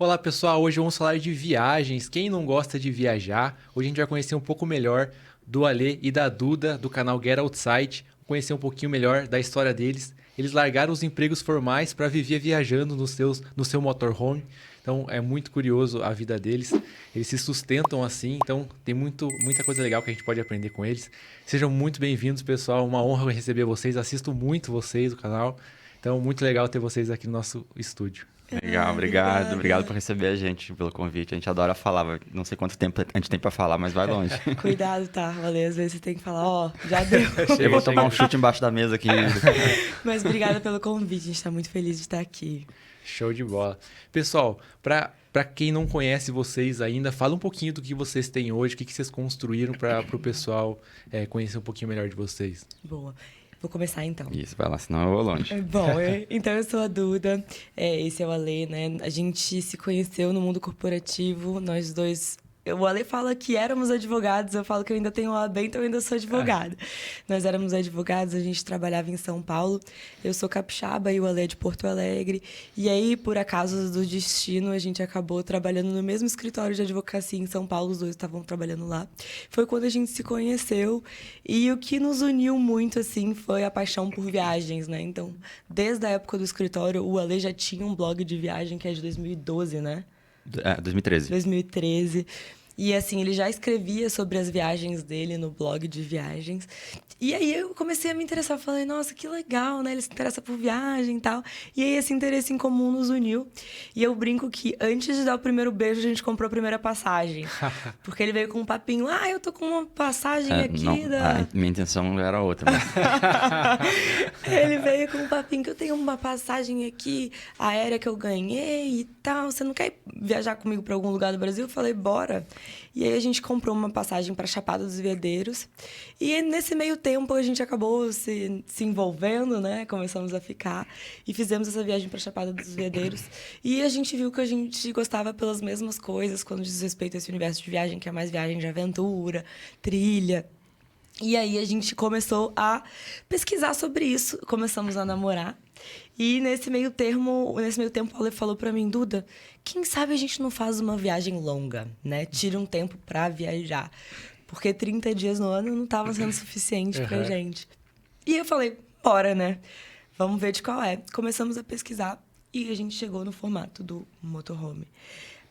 Olá pessoal, hoje vamos falar de viagens. Quem não gosta de viajar? Hoje a gente vai conhecer um pouco melhor do Alê e da Duda, do canal Get Outside, conhecer um pouquinho melhor da história deles. Eles largaram os empregos formais para viver viajando no seu motorhome. Então é muito curioso a vida deles. Eles se sustentam assim, então tem muita coisa legal que a gente pode aprender com eles. Sejam muito bem-vindos, pessoal. Uma honra receber vocês. Assisto muito vocês, o canal. Então, muito legal ter vocês aqui no nosso estúdio. Legal, obrigado. Obrigado por receber a gente, pelo convite. A gente adora falar. Não sei quanto tempo a gente tem pra falar, mas vai longe. Cuidado, tá? Valeu. Às vezes você tem que falar, ó, já deu. Eu vou tomar um chute embaixo da mesa aqui. Mas obrigada pelo convite. A gente tá muito feliz de estar aqui. Show de bola. Pessoal, para quem não conhece vocês ainda, fala um pouquinho do que vocês têm hoje, o que vocês construíram para o pessoal conhecer um pouquinho melhor de vocês. Boa. Vou começar então. Isso, vai lá, senão eu vou longe. Bom, então eu sou a Duda, esse é o Alê, né? A gente se conheceu no mundo corporativo, nós dois... O Alê fala que éramos advogados, eu falo que eu ainda tenho OAB, então eu ainda sou advogada. Nós éramos advogados, a gente trabalhava em São Paulo, eu sou capixaba e o Alê é de Porto Alegre. E aí, por acaso do destino, a gente acabou trabalhando no mesmo escritório de advocacia em São Paulo, os dois estavam trabalhando lá. Foi quando a gente se conheceu e o que nos uniu muito, assim, foi a paixão por viagens, né? Então, desde a época do escritório, o Alê já tinha um blog de viagem que é de 2012, né? 2013. 2013. E, assim, ele já escrevia sobre as viagens dele no blog de viagens. E aí eu comecei a me interessar. Falei, nossa, que legal, né? Ele se interessa por viagem e tal. E aí esse interesse em comum nos uniu. E eu brinco que antes de dar o primeiro beijo, a gente comprou a primeira passagem. Porque ele veio com um papinho. Ah, eu tô com uma passagem aqui não, da... minha intenção era outra. Mas... Ele veio com um papinho que eu tenho uma passagem aqui aérea que eu ganhei e tal. Você não quer viajar comigo para algum lugar do Brasil? Eu falei, bora. E aí a gente comprou uma passagem para Chapada dos Veadeiros. E nesse meio tempo a gente acabou se envolvendo, né? Começamos a ficar e fizemos essa viagem para Chapada dos Veadeiros. E a gente viu que a gente gostava pelas mesmas coisas quando diz respeito a esse universo de viagem, que é mais viagem de aventura, trilha. E aí a gente começou a pesquisar sobre isso, começamos a namorar. E nesse meio tempo, o Ale falou pra mim, Duda, quem sabe a gente não faz uma viagem longa, né? Tira um tempo pra viajar. Porque 30 dias no ano não tava sendo suficiente pra gente. E eu falei, bora, né? Vamos ver de qual é. Começamos a pesquisar e a gente chegou no formato do motorhome.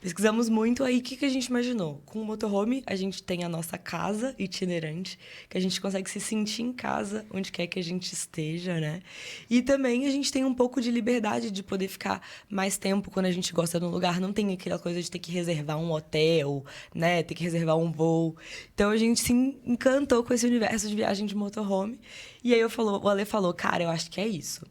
Pesquisamos muito, aí o que a gente imaginou? Com o motorhome, a gente tem a nossa casa itinerante, que a gente consegue se sentir em casa, onde quer que a gente esteja, né? E também a gente tem um pouco de liberdade de poder ficar mais tempo quando a gente gosta de um lugar. Não tem aquela coisa de ter que reservar um hotel, né? Ter que reservar um voo. Então, a gente se encantou com esse universo de viagem de motorhome. E aí o Ale falou, cara, eu acho que é isso.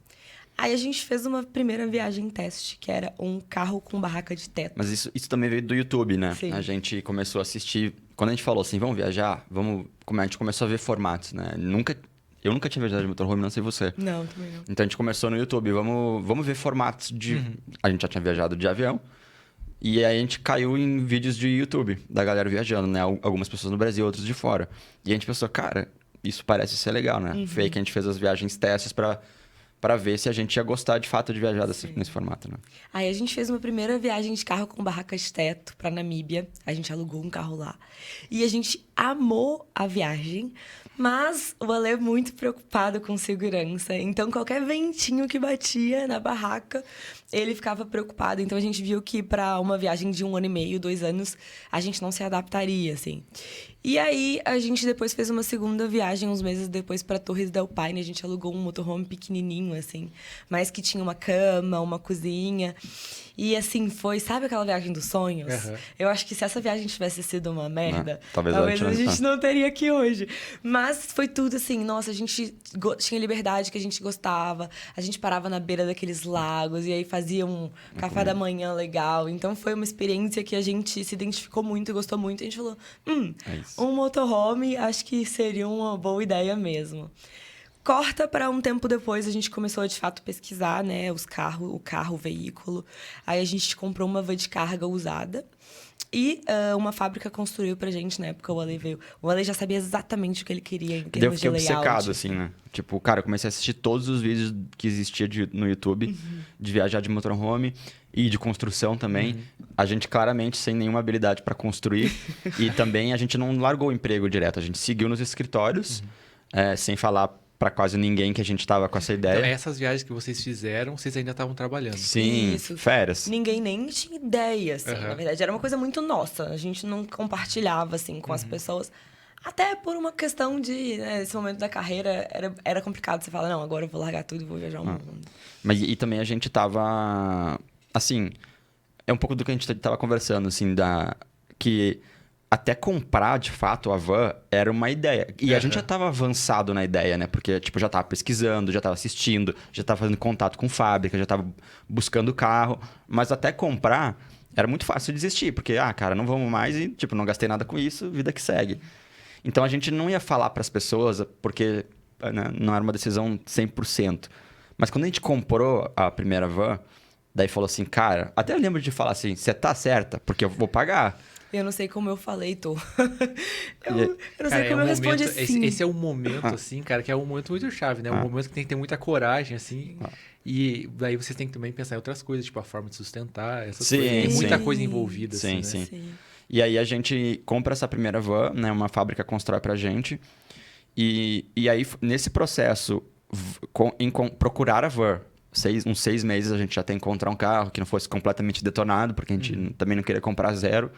Aí a gente fez uma primeira viagem teste, que era um carro com barraca de teto. Mas isso também veio do YouTube, né? Sim. A gente começou a assistir... Quando a gente falou assim, vamos viajar, a gente começou a ver formatos, né? Eu nunca tinha viajado de motorhome, não sei você. Não, também não. Então a gente começou no YouTube, vamos ver formatos de... A gente já tinha viajado de avião. E aí a gente caiu em vídeos de YouTube da galera viajando, né? Algumas pessoas no Brasil, outras de fora. E a gente pensou, cara, isso parece ser legal, né? Foi aí que a gente fez as viagens testes para ver se a gente ia gostar de fato de viajar nesse formato, né? Aí a gente fez uma primeira viagem de carro com barraca de teto para Namíbia. A gente alugou um carro lá. E a gente amou a viagem, mas o Ale é muito preocupado com segurança. Então, qualquer ventinho que batia na barraca, ele ficava preocupado. Então, a gente viu que para uma viagem de 1 ano e meio, 2 anos, a gente não se adaptaria, assim. E aí, a gente depois fez uma segunda viagem, uns meses depois, para Torres del Paine. A gente alugou um motorhome pequenininho, assim, mas que tinha uma cama, uma cozinha. E, assim, foi... Sabe aquela viagem dos sonhos? Eu acho que se essa viagem tivesse sido uma merda, talvez a gente não teria aqui hoje. Mas foi tudo assim, nossa, a gente tinha liberdade que a gente gostava. A gente parava na beira daqueles lagos e aí fazia um café da manhã legal. Então, foi uma experiência que a gente se identificou muito e gostou muito. E a gente falou, um motorhome acho que seria uma boa ideia mesmo. Corta para um tempo depois, a gente começou a, de fato, pesquisar, né, o veículo. Aí a gente comprou uma van de carga usada. E uma fábrica construiu pra gente na época, o Ale veio. O Ale já sabia exatamente o que ele queria em Daí eu termos de fiquei layout. obcecado, assim, né? Tipo, cara, eu comecei a assistir todos os vídeos que existia no YouTube de viajar de motorhome e de construção também. A gente claramente sem nenhuma habilidade para construir. E também a gente não largou o emprego direto. A gente seguiu nos escritórios, sem falar para quase ninguém que a gente tava com essa ideia. Então, essas viagens que vocês fizeram, vocês ainda estavam trabalhando. Sim, Isso. férias. Ninguém nem tinha ideia, assim. Aham. Na verdade, era uma coisa muito nossa. A gente não compartilhava, assim, com as pessoas. Até por uma questão de... Né, nesse momento da carreira, era complicado. Você fala, não, agora eu vou largar tudo e vou viajar o mundo. Mas e também a gente tava... Assim, é um pouco do que a gente tava conversando, assim, que até comprar, de fato, a van era uma ideia. E a gente já tava avançado na ideia, né? Porque, tipo, já tava pesquisando, já tava assistindo, já tava fazendo contato com fábrica, já tava buscando o carro. Mas até comprar, era muito fácil desistir. Porque, cara, não vamos mais e, tipo, não gastei nada com isso, vida que segue. Então, a gente não ia falar pras pessoas, porque né, não era uma decisão 100%. Mas quando a gente comprou a primeira van, daí falou assim, cara... Até eu lembro de falar assim, você tá certa? Porque eu vou pagar. Eu não sei como eu falei, tô. eu não Cara, sei como eu respondi assim. Esse é um momento, assim, cara, que é um momento muito chave, né? Um momento que tem que ter muita coragem, assim. E daí vocês têm que também pensar em outras coisas, tipo a forma de sustentar, essas Sim, coisas. Tem muita sim. coisa envolvida, Sim, assim, né? sim. E aí a gente compra essa primeira van, né? Uma fábrica constrói pra gente. E aí, nesse processo, procurar a van, uns 6 meses a gente já tem que encontrar um carro que não fosse completamente detonado, porque a gente também não queria comprar zero.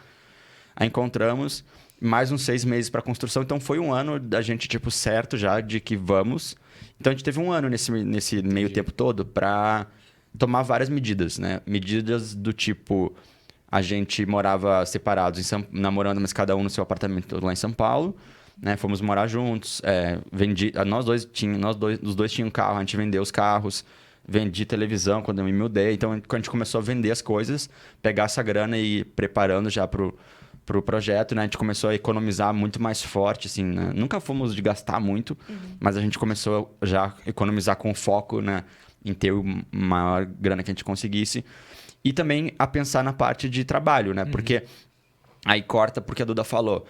Aí encontramos mais uns 6 meses para construção. Então, foi um ano da gente, tipo, certo já de que vamos. Então, a gente teve um ano nesse meio tempo todo para tomar várias medidas, né? Medidas do tipo... A gente morava separados, namorando, mas cada um no seu apartamento lá em São Paulo. Né? Fomos morar juntos. Os dois tinham carro, a gente vendeu os carros. Vendi televisão quando eu me mudei. Então, quando a gente começou a vender as coisas, pegar essa grana e ir preparando já pro projeto, né? A gente começou a economizar muito mais forte, assim, né? Nunca fomos de gastar muito, mas a gente começou já a economizar com foco, né? Em ter a maior grana que a gente conseguisse. E também a pensar na parte de trabalho, né? Porque aí corta porque a Duda falou.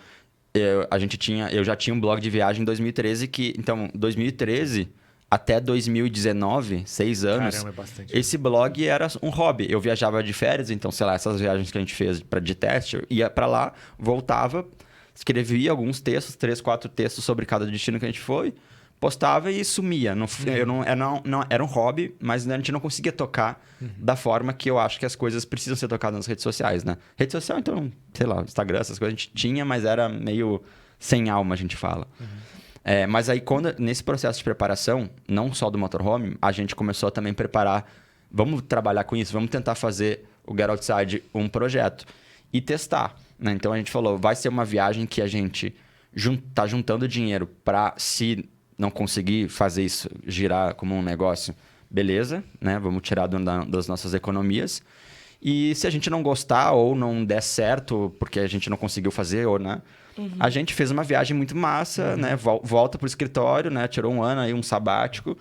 Eu já tinha um blog de viagem em 2013 então, 2013 até 2019, 6 anos, Caramba, é bastante. esse blog era um hobby. Eu viajava de férias, então, sei lá, essas viagens que a gente fez de teste, eu ia pra lá, voltava, escrevia alguns textos, 3, 4 textos sobre cada destino que a gente foi, postava e sumia. Era um hobby, mas a gente não conseguia tocar da forma que eu acho que as coisas precisam ser tocadas nas redes sociais, né? Rede social, então, sei lá, Instagram, essas coisas a gente tinha, mas era meio sem alma, a gente fala. Mas aí, nesse processo de preparação, não só do motorhome, a gente começou a também preparar... Vamos trabalhar com isso, vamos tentar fazer o Get Outside um projeto e testar. Né? Então, a gente falou, vai ser uma viagem que a gente tá juntando dinheiro para, se não conseguir fazer isso girar como um negócio, beleza, né? Vamos tirar das nossas economias. E se a gente não gostar ou não der certo, porque a gente não conseguiu fazer, ou, né? A gente fez uma viagem muito massa, né? Volta pro escritório, né? Tirou um ano aí, um sabático.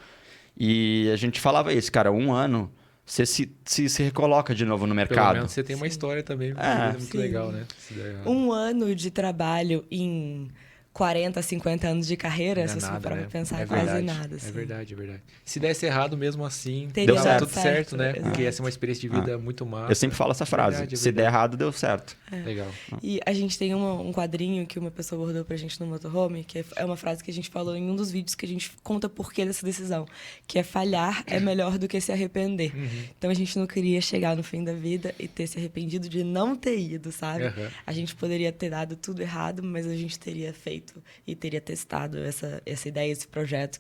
E a gente falava isso, cara, um ano, você se recoloca de novo no mercado. Pelo menos você tem uma história também muito legal, né? Se der errado. Um ano de trabalho em 40, 50 anos de carreira, se você for para pensar, é quase verdade, nada. Assim. É verdade, é verdade. Se desse errado mesmo assim, Teria deu dado tudo certo, né? certo. Porque ia ser uma experiência de vida muito massa. Eu sempre falo essa frase, Verdade, é se der verdade. errado, deu certo. Legal. E a gente tem um quadrinho que uma pessoa bordou pra gente no motorhome, que é uma frase que a gente falou em um dos vídeos que a gente conta por que dessa decisão, que é falhar é melhor do que se arrepender. Então a gente não queria chegar no fim da vida e ter se arrependido de não ter ido, sabe? A gente poderia ter dado tudo errado, mas a gente teria feito e teria testado essa ideia, esse projeto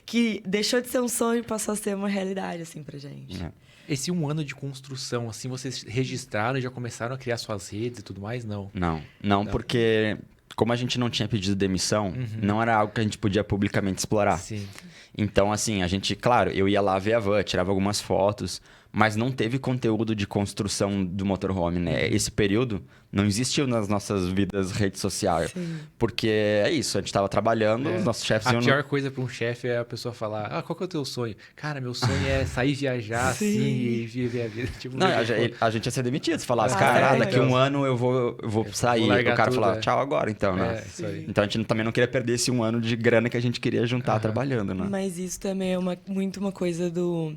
que deixou de ser um sonho e passou a ser uma realidade, assim, pra gente. Esse um ano de construção, assim, vocês registraram e já começaram a criar suas redes e tudo mais? Não. Não, porque como a gente não tinha pedido demissão, não era algo que a gente podia publicamente explorar. Sim. Então, assim, a gente, claro, eu ia lá ver a van, tirava algumas fotos, mas não teve conteúdo de construção do motorhome, né? Esse período não existiu nas nossas vidas rede social. Sim. Porque é isso, a gente estava trabalhando, os nossos chefes A iam... pior coisa para um chefe é a pessoa falar: ah, qual que é o teu sonho? Cara, meu sonho é sair viajar assim e viver a vida. Tipo, Não, a gente ia ser demitido. Se falasse, Ah, cara, é, daqui então. um ano eu vou sair. vou largar O cara tudo, falava, é. tchau agora, então, né? É, isso aí. Então a gente também não queria perder esse um ano de grana que a gente queria juntar trabalhando, né? Mas isso também é muito uma coisa do...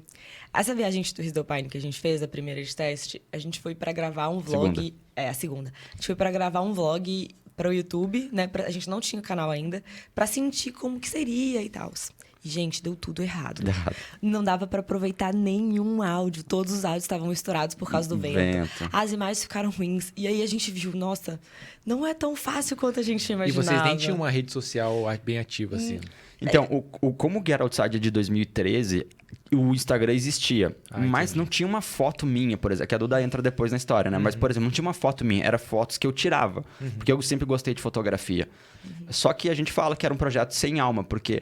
Essa viagem do Rio do Pine que a gente fez, a primeira de teste, a gente foi pra gravar um vlog... Segunda. É, a segunda. A gente foi pra gravar um vlog para o YouTube, né? A gente não tinha canal ainda, pra sentir como que seria e tal. E, gente, deu tudo errado. Não dava pra aproveitar nenhum áudio. Todos os áudios estavam estourados por causa do vento. As imagens ficaram ruins. E aí a gente viu, nossa, não é tão fácil quanto a gente E imaginava. vocês nem tinham uma rede social bem ativa, assim. Então, como o Get Outside é de 2013, o Instagram existia. Mas entendi. não tinha uma foto minha, por exemplo. Que a Duda entra depois na história, né? Mas, por exemplo, não tinha uma foto minha. Era fotos que eu tirava. Porque eu sempre gostei de fotografia. Só que a gente fala que era um projeto sem alma. Porque,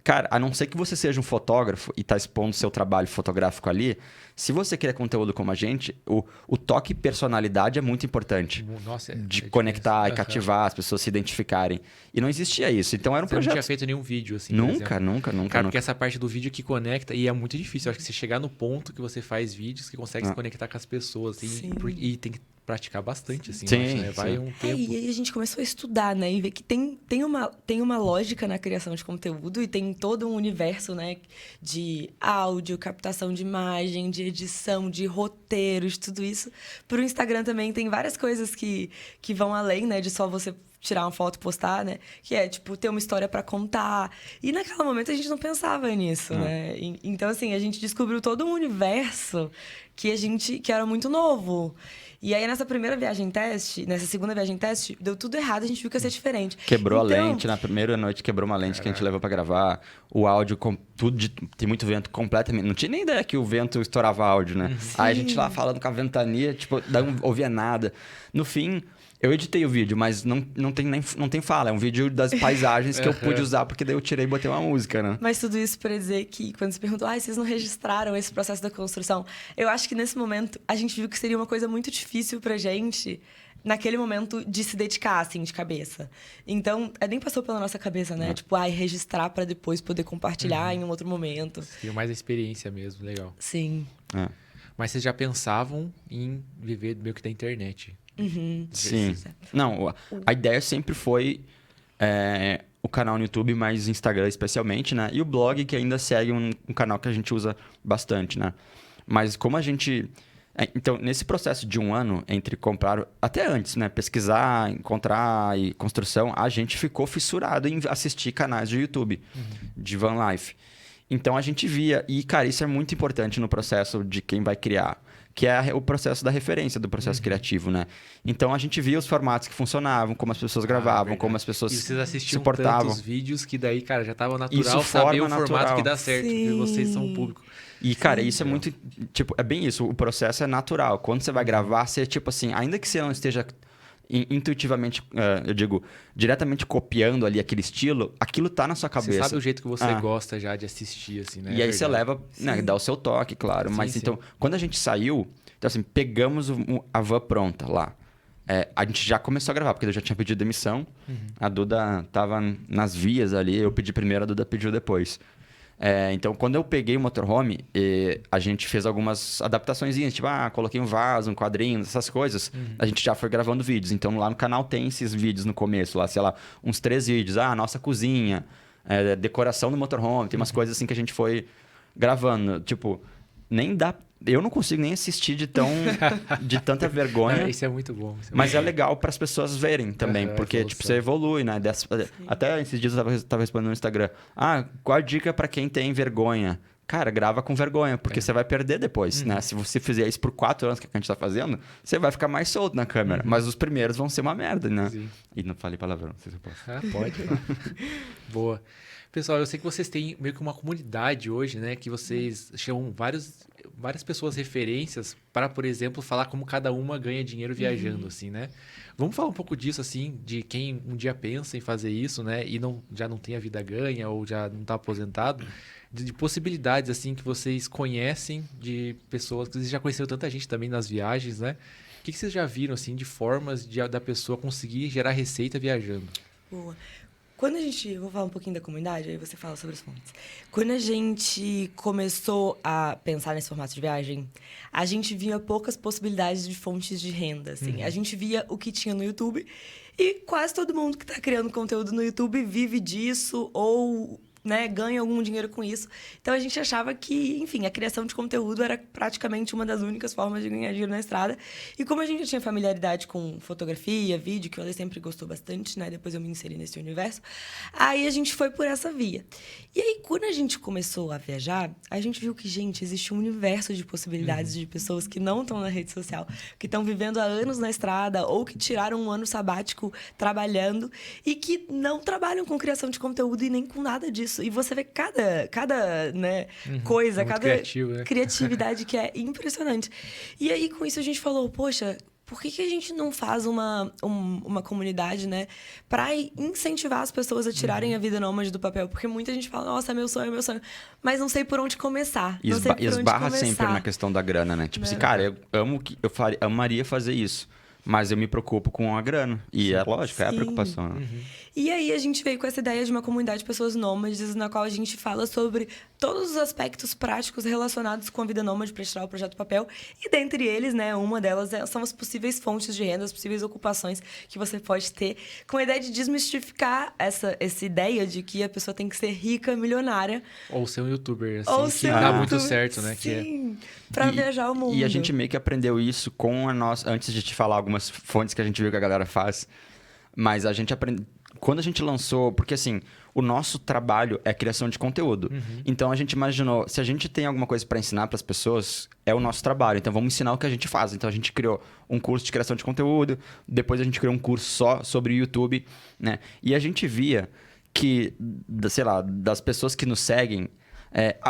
cara, a não ser que você seja um fotógrafo e tá expondo seu trabalho fotográfico ali... Se você quer conteúdo como a gente, o toque e personalidade é muito importante. Nossa, De conectar e cativar, as pessoas se identificarem. E não existia isso. Então era um Você não projeto... tinha feito nenhum vídeo, assim, por Nunca. Cara, porque essa parte do vídeo que conecta, e é muito difícil. Eu acho que você chegar no ponto que você faz vídeos que consegue se conectar com as pessoas, assim, Sim. e tem que praticar bastante, assim. Sim, eu acho, né? Vai sim. um tempo. E aí a gente começou a estudar, né? E ver que tem uma lógica na criação de conteúdo e tem todo um universo, né? De áudio, captação de imagem, de edição, de roteiros, tudo isso. Pro Instagram também tem várias coisas que vão além, né? De só você tirar uma foto e postar, né? Que é, tipo, ter uma história pra contar. E naquele momento a gente não pensava nisso, né? Então, assim, a gente descobriu todo um universo que era muito novo. E aí, nessa primeira viagem teste, nessa segunda viagem teste, deu tudo errado, a gente viu que ia ser diferente. Quebrou a Então, lente, na primeira noite quebrou uma lente que a gente levou pra gravar. O áudio, tem muito vento completamente. Não tinha nem ideia que o vento estourava áudio, né? Aí a gente lá falando com a ventania, tipo, não ouvia nada. No fim, eu editei o vídeo, mas não tem fala. É um vídeo das paisagens que eu pude usar, porque daí eu tirei e botei uma música, né? Mas tudo isso para dizer que, quando você perguntou, vocês não registraram esse processo da construção? Eu acho que nesse momento a gente viu que seria uma coisa muito difícil pra gente, naquele momento, de se dedicar, assim, de cabeça. Então, nem passou pela nossa cabeça, né? Tipo, registrar para depois poder compartilhar em um outro momento. Tem mais a experiência mesmo, legal. Sim. É. Mas vocês já pensavam em viver meio que da internet? Sim. Não, a ideia sempre foi o canal no YouTube, mas Instagram especialmente, né? E o blog, que ainda segue um canal que a gente usa bastante, né? Mas como a gente... Então, nesse processo de um ano, entre comprar... Até antes, né? Pesquisar, encontrar e construção, a gente ficou fissurado em assistir canais de YouTube, de van life. Então, a gente via... E, cara, isso é muito importante no processo de quem vai criar, que é o processo da referência do processo criativo, né? Então, a gente via os formatos que funcionavam, como as pessoas gravavam, Verdade. como as pessoas E vocês assistiam se portavam. tantos vídeos que daí, cara, já tava natural Isso saber forma o formato natural. que dá certo, porque Sim. vocês são o público. E, cara, isso é muito... Tipo, é bem isso. O processo é natural. Quando você vai gravar, você, tipo assim... Ainda que você não esteja intuitivamente, eu digo, diretamente copiando ali aquele estilo, aquilo tá na sua cabeça. Você sabe o jeito que você gosta já de assistir, assim, né? E aí É você verdade. leva, né, dá o seu toque, claro. Sim, Mas sim. então, quando a gente saiu, então assim, pegamos a van pronta lá. A gente já começou a gravar, porque eu já tinha pedido demissão. A Duda tava nas vias ali, eu pedi primeiro, a Duda pediu depois. Então, quando eu peguei o motorhome, a gente fez algumas adaptaçõezinhas, tipo, coloquei um vaso, um quadrinho, essas coisas. A gente já foi gravando vídeos. Então, lá no canal tem esses vídeos no começo, lá, sei lá, uns 3 vídeos. Nossa cozinha, decoração do motorhome, tem umas coisas assim que a gente foi gravando. Tipo, nem dá... Eu não consigo nem assistir de tanta vergonha. Isso é muito bom. Mas é legal para as pessoas verem também, porque evolução. tipo, você evolui, né? Até esses dias eu tava respondendo no Instagram. Qual a dica para quem tem vergonha? Cara, grava com vergonha, porque você vai perder depois, né? Se você fizer isso por 4 anos, que a gente tá fazendo, você vai ficar mais solto na câmera. Mas os primeiros vão ser uma merda, né? Sim. E não falei palavrão, não sei se eu posso. Pode. Boa. Pessoal, eu sei que vocês têm meio que uma comunidade hoje, né? Que vocês chamam várias pessoas referências para, por exemplo, falar como cada uma ganha dinheiro viajando, assim, né? Vamos falar um pouco disso, assim, de quem um dia pensa em fazer isso, né? E já não tem a vida ganha ou já não está aposentado. de possibilidades, assim, que vocês conhecem de pessoas, que vocês já conheceram tanta gente também nas viagens, né? O que vocês já viram, assim, de formas da pessoa conseguir gerar receita viajando? Boa. Quando a gente... Vou falar um pouquinho da comunidade, aí você fala sobre as fontes. Quando a gente começou a pensar nesse formato de viagem, a gente via poucas possibilidades de fontes de renda, assim. A gente via o que tinha no YouTube e quase todo mundo que está criando conteúdo no YouTube vive disso ou... né, ganha algum dinheiro com isso. Então, a gente achava que, enfim, a criação de conteúdo era praticamente uma das únicas formas de ganhar dinheiro na estrada. E como a gente já tinha familiaridade com fotografia, vídeo, que o Ale sempre gostou bastante, né? Depois eu me inseri nesse universo. Aí, a gente foi por essa via. E aí, quando a gente começou a viajar, a gente viu que, gente, existe um universo de possibilidades de pessoas que não estão na rede social, que estão vivendo há anos na estrada ou que tiraram um ano sabático trabalhando e que não trabalham com criação de conteúdo e nem com nada disso. E você vê cada né, coisa, muito cada criativo, né? criatividade que é impressionante. E aí, com isso, a gente falou, poxa, por que a gente não faz uma comunidade, né, para incentivar as pessoas a tirarem a vida nômade do papel? Porque muita gente fala, nossa, é meu sonho, mas não sei por onde começar. E não sei por onde esbarra começar. sempre na questão da grana, né? Tipo assim, cara, amaria fazer isso, mas eu me preocupo com a grana. E é lógico, é a Sim. preocupação. Né? E aí a gente veio com essa ideia de uma comunidade de pessoas nômades, na qual a gente fala sobre todos os aspectos práticos relacionados com a vida nômade para tirar o projeto do papel. E dentre eles, né, uma delas são as possíveis fontes de renda, as possíveis ocupações que você pode ter, com a ideia de desmistificar essa ideia de que a pessoa tem que ser rica, milionária. Ou ser um youtuber, assim, Ou que ser dá um muito youtuber, certo, né? Sim, para viajar o mundo. E a gente meio que aprendeu isso com a nossa... Antes de te falar algumas fontes que a gente viu que a galera faz, mas a gente aprendeu... Quando a gente lançou... Porque, assim, o nosso trabalho é criação de conteúdo. Então, a gente imaginou... Se a gente tem alguma coisa para ensinar para as pessoas, é o nosso trabalho. Então, vamos ensinar o que a gente faz. Então, a gente criou um curso de criação de conteúdo. Depois, a gente criou um curso só sobre o YouTube, né? E a gente via que, sei lá, das pessoas que nos seguem...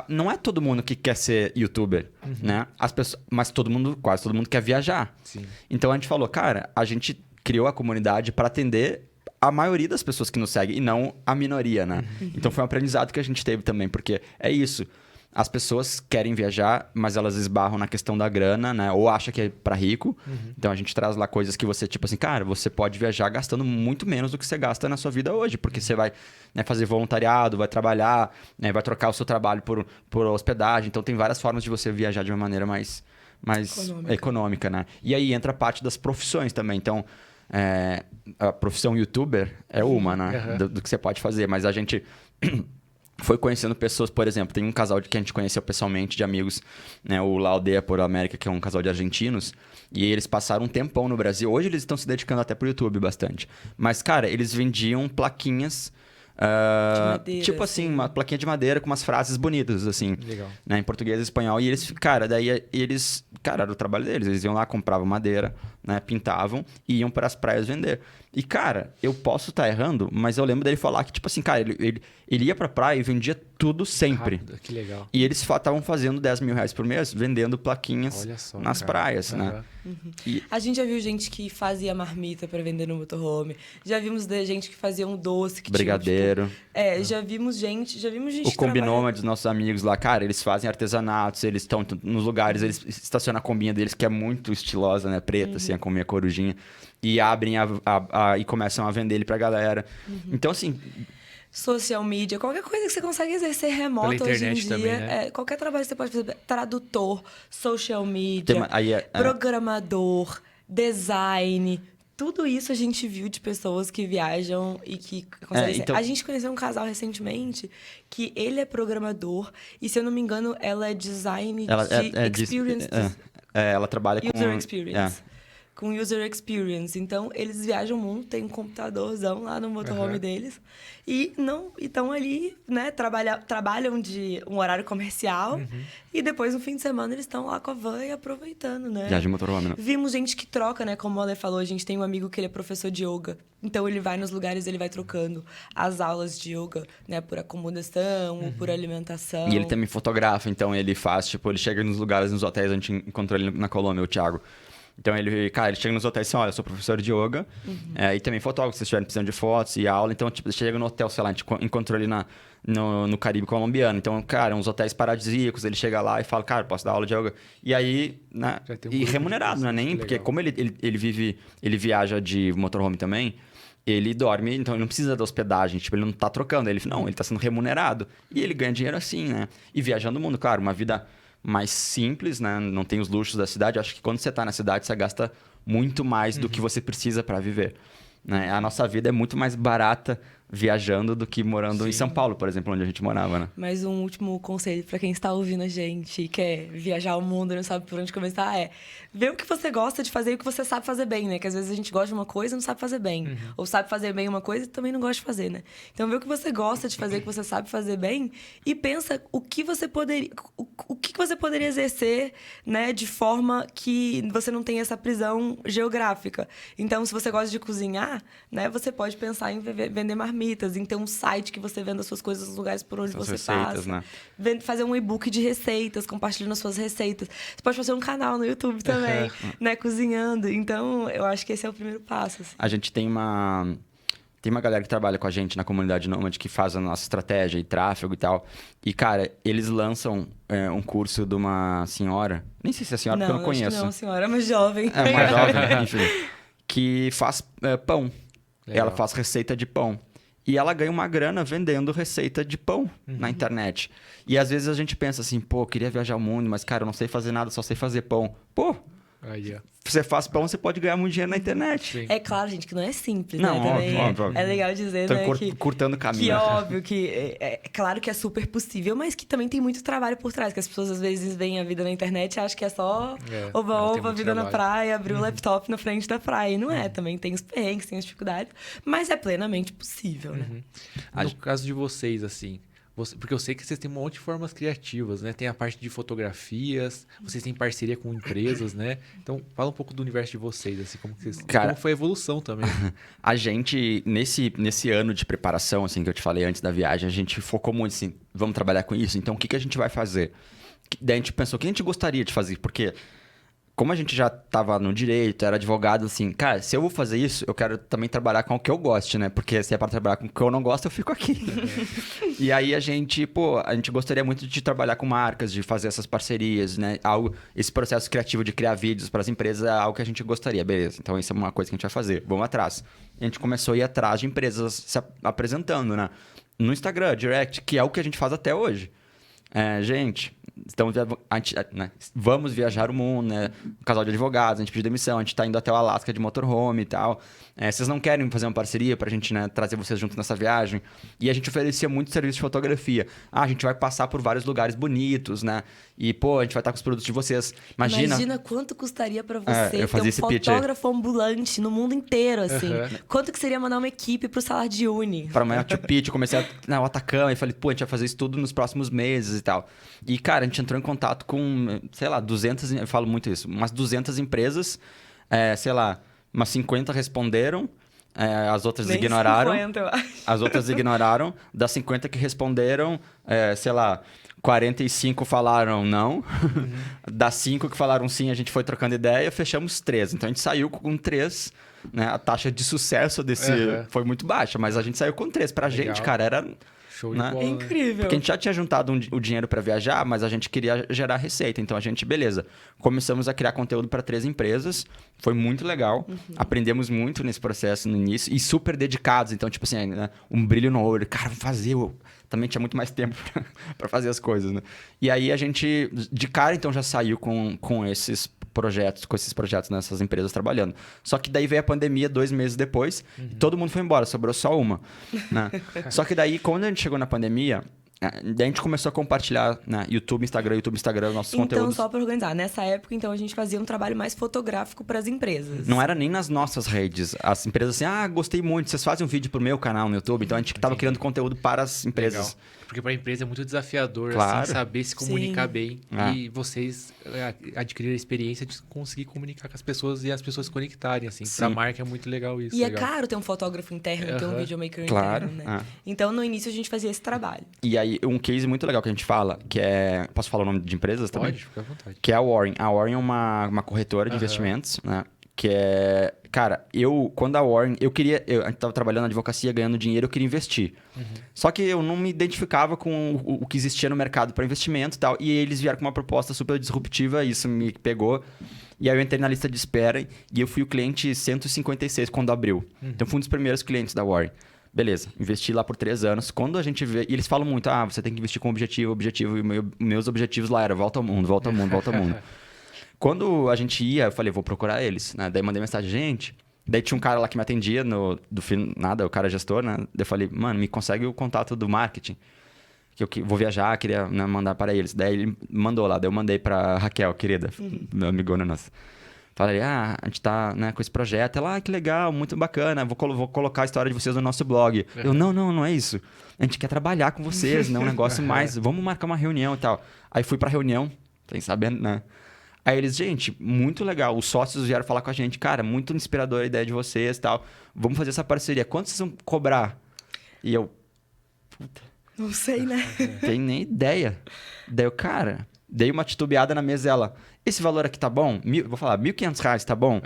não é todo mundo que quer ser youtuber, né? Mas quase todo mundo quer viajar. Sim. Então a gente falou, cara, a gente criou a comunidade para atender a maioria das pessoas que nos seguem e não a minoria, né? Então foi um aprendizado que a gente teve também, porque é isso. As pessoas querem viajar, mas elas esbarram na questão da grana, né? Ou acham que é para rico. Então a gente traz lá coisas que você, tipo assim, cara, você pode viajar gastando muito menos do que você gasta na sua vida hoje, porque você vai, né, fazer voluntariado, vai trabalhar, né, vai trocar o seu trabalho por hospedagem. Então tem várias formas de você viajar de uma maneira mais econômica, né? E aí entra a parte das profissões também. Então, a profissão youtuber é uma, né? Do que você pode fazer, mas a gente foi conhecendo pessoas, por exemplo, tem um casal que a gente conheceu pessoalmente, de amigos, né? O La Aldea por América, que é um casal de argentinos, e eles passaram um tempão no Brasil. Hoje eles estão se dedicando até pro YouTube bastante. Mas, cara, eles vendiam plaquinhas... de madeira, tipo assim, uma plaquinha de madeira com umas frases bonitas, assim. Legal. Né, em português e espanhol. E eles, cara, era o trabalho deles. Eles iam lá, compravam madeira, né, pintavam e iam para as praias vender. E, cara, eu posso estar errando, mas eu lembro dele falar que, tipo assim, cara, ele ia pra praia e vendia tudo sempre. Rápido, que legal. E eles estavam fazendo 10 mil reais por mês vendendo plaquinhas Olha só, nas cara. praias, né? A gente já viu gente que fazia marmita para vender no motorhome. Já vimos gente que fazia um doce que Brigadeiro. tinha, tipo, já vimos gente O que Combinoma dos nossos amigos lá, cara, eles fazem artesanatos, eles estão nos lugares, eles estacionam a combinha deles, que é muito estilosa, né? Preta, assim, a combinha corujinha. E abrem e começam a vender ele pra galera. Então, assim... Social media, qualquer coisa que você consegue exercer remoto Pela hoje em internet dia. também, né? Qualquer trabalho que você pode fazer. Tradutor, social media, programador, design... Tudo isso a gente viu de pessoas que viajam e que conseguem então... A gente conheceu um casal recentemente que ele é programador e, se eu não me engano, ela é design de experience. Ela trabalha com... User experience. Com user experience. Então, eles viajam o mundo, tem um computadorzão lá no motorhome deles e estão ali, né, trabalham de um horário comercial e depois, no fim de semana, eles estão lá com a van e aproveitando, né? Viagem de motorhome, né? Vimos gente que troca, né? Como o Ale falou, a gente tem um amigo que ele é professor de yoga. Então, ele vai nos lugares, ele vai trocando as aulas de yoga, né? Por acomodação, ou por alimentação. E ele também fotografa, então ele faz, tipo, ele chega nos lugares, nos hotéis, a gente encontrou ele na Colômbia, o Thiago. Então, cara, ele chega nos hotéis e diz, olha, eu sou professor de yoga e também fotógrafo, se vocês estiverem precisando de fotos e aula. Então, tipo, chega no hotel, sei lá, a gente encontrou ele no Caribe colombiano. Então, cara, uns hotéis paradisíacos, ele chega lá e fala, cara, posso dar aula de yoga? E aí, né? E remunerado, não é nem... Porque como ele viaja de motorhome também, ele dorme, então ele não precisa da hospedagem, tipo, ele não tá trocando. Ele tá sendo remunerado. E ele ganha dinheiro assim, né? E viajando o mundo, claro, uma vida mais simples, né? Não tem os luxos da cidade. Eu acho que quando você tá na cidade, você gasta muito mais do que você precisa para viver. Né? A nossa vida é muito mais barata viajando do que morando em São Paulo, por exemplo, onde a gente morava, né? Mas um último conselho para quem está ouvindo a gente e quer viajar o mundo e não sabe por onde começar é ver o que você gosta de fazer e o que você sabe fazer bem, né? Que às vezes a gente gosta de uma coisa e não sabe fazer bem. Ou sabe fazer bem uma coisa e também não gosta de fazer, né? Então vê o que você gosta de fazer, o que você sabe fazer bem e pensa o que você poderia exercer, né? De forma que você não tenha essa prisão geográfica. Então, se você gosta de cozinhar, né? Você pode pensar em vender marmitas, em ter um site que você venda as suas coisas nos lugares por onde você receitas, passa. Né? Fazer um e-book de receitas, compartilhando as suas receitas. Você pode fazer um canal no YouTube também, né? Cozinhando. Então, eu acho que esse é o primeiro passo. Assim. A gente tem uma galera que trabalha com a gente na comunidade Nômade que faz a nossa estratégia e tráfego e tal. E, cara, eles lançam um curso de uma senhora, nem sei se é senhora, porque eu não conheço. Não, é uma senhora, mas jovem. É uma jovem, enfim, que faz pão. Legal. Ela faz receita de pão. E ela ganha uma grana vendendo receita de pão na internet. E às vezes a gente pensa assim, pô, queria viajar o mundo, mas, cara, eu não sei fazer nada, só sei fazer pão. Pô, Aí, ó. você faz pão, você pode ganhar muito dinheiro na internet. Sim. É claro, gente, que não é simples, Não, né? Também óbvio. É legal dizer, Tô né? curtando o caminho. Que é óbvio que é claro que é super possível, mas que também tem muito trabalho por trás, que as pessoas às vezes veem a vida na internet e acham que é só oba-oba, vida na praia, abrir o laptop na frente da praia. E não é, também tem os perrengues, tem as dificuldades, mas é plenamente possível, né? No caso de vocês, assim, porque eu sei que vocês têm um monte de formas criativas, né? Tem a parte de fotografias, vocês têm parceria com empresas, né? Então, fala um pouco do universo de vocês, assim, como foi a evolução também. A gente, nesse ano de preparação, assim, que eu te falei antes da viagem, a gente focou muito, assim, vamos trabalhar com isso? Então, o que a gente vai fazer? Daí a gente pensou, o que a gente gostaria de fazer? Porque, como a gente já estava no direito, era advogado, assim, cara, se eu vou fazer isso, eu quero também trabalhar com o que eu goste, né? Porque se é para trabalhar com o que eu não gosto, eu fico aqui. E aí a gente gostaria muito de trabalhar com marcas, de fazer essas parcerias, né? Esse processo criativo de criar vídeos para as empresas é algo que a gente gostaria, beleza. Então isso é uma coisa que a gente vai fazer, vamos atrás. E a gente começou a ir atrás de empresas se apresentando, né? No Instagram, direct, que é o que a gente faz até hoje. Gente, então, né, vamos viajar o mundo, né? Um casal de advogados, a gente pediu demissão, a gente tá indo até o Alasca de motorhome e tal. Vocês não querem fazer uma parceria pra gente, né, trazer vocês junto nessa viagem? E a gente oferecia muito serviço de fotografia. A gente vai passar por vários lugares bonitos, né? E, pô, a gente vai estar com os produtos de vocês. Imagina Quanto custaria pra você eu fazia ter um esse pitch fotógrafo ambulante no mundo inteiro, assim. Quanto que seria mandar uma equipe pro Salar de Uni? Para amanhã o pitch, eu comecei o Atacama e falei, pô, a gente vai fazer isso tudo nos próximos meses e tal. E, cara, a gente entrou em contato com, sei lá, 200, eu falo muito isso, umas 200 empresas, sei lá, umas 50 responderam, as outras Nem ignoraram. 50, eu acho. As outras ignoraram. Das 50 que responderam, sei lá, 45 falaram não. Das 5 que falaram sim, a gente foi trocando ideia, fechamos 3. Então a gente saiu com 3, né? A taxa de sucesso desse foi muito baixa, mas a gente saiu com 3. Pra gente, cara, era... Show de né? bola. É incrível. Porque a gente já tinha juntado o dinheiro para viajar, mas a gente queria gerar receita. Então a gente, beleza, começamos a criar conteúdo para 3 empresas. Foi muito legal. Aprendemos muito nesse processo no início e super dedicados. Então, tipo assim, né? Um brilho no olho. Cara, vou fazer. Eu também tinha muito mais tempo para fazer as coisas, né? E aí a gente, de cara, então já saiu com esses projetos nessas empresas trabalhando. Só que daí veio a pandemia 2 meses depois e todo mundo foi embora, sobrou só uma, né? Só que daí, quando a gente chegou na pandemia, daí a gente começou a compartilhar, né? YouTube, Instagram, nossos conteúdos. Então, só para organizar, nessa época, então, a gente fazia um trabalho mais fotográfico para as empresas. Não era nem nas nossas redes. As empresas assim, gostei muito, vocês fazem um vídeo pro meu canal no YouTube. Então a gente estava criando conteúdo para as empresas. Legal. Porque para a empresa é muito desafiador Claro. assim, saber se comunicar Sim. bem. E vocês adquirirem a experiência de conseguir comunicar com as pessoas e as pessoas se conectarem. Assim. Para a marca é muito legal isso. É caro ter um fotógrafo interno, ter um videomaker Claro. interno, né? Então, no início, a gente fazia esse trabalho. E aí aí, um case muito legal que a gente fala, que é... Posso falar o nome de empresas também? Pode, fica à vontade. Que é a Warren. A Warren é uma corretora de investimentos, né? Que é... Cara, quando a Warren... a gente tava trabalhando na advocacia, ganhando dinheiro, eu queria investir. Só que eu não me identificava com o que existia no mercado para investimento e tal. E eles vieram com uma proposta super disruptiva, isso me pegou. E aí eu entrei na lista de espera e eu fui o cliente 156 quando abriu. Então, fui um dos primeiros clientes da Warren. Beleza, investi lá por 3 anos. Quando a gente vê... E eles falam muito, você tem que investir com objetivo. E meus objetivos lá era volta ao mundo, volta ao mundo, volta ao mundo. Quando a gente ia, eu falei, vou procurar eles, né? Daí mandei mensagem, gente... Daí tinha um cara lá que me atendia, o cara gestor, né? Daí eu falei, mano, me consegue o contato do marketing. Que eu vou viajar, queria, né, mandar para eles. Daí ele mandou lá, daí eu mandei pra Raquel, querida, meu amigona nossa. Falei, a gente tá, né, com esse projeto. Ela, que legal, muito bacana, vou colocar a história de vocês no nosso blog. Eu, não é isso. A gente quer trabalhar com vocês, né? Um negócio mais, vamos marcar uma reunião e tal. Aí fui pra reunião, sem saber, né? Aí eles, gente, muito legal. Os sócios vieram falar com a gente. Cara, muito inspiradora a ideia de vocês e tal. Vamos fazer essa parceria. Quanto vocês vão cobrar? E eu... Puta. Não sei, né? Não tenho nem ideia. Daí eu, cara... Dei uma titubeada na mesa dela. Esse valor aqui tá bom? Vou falar, R$1.500 tá bom?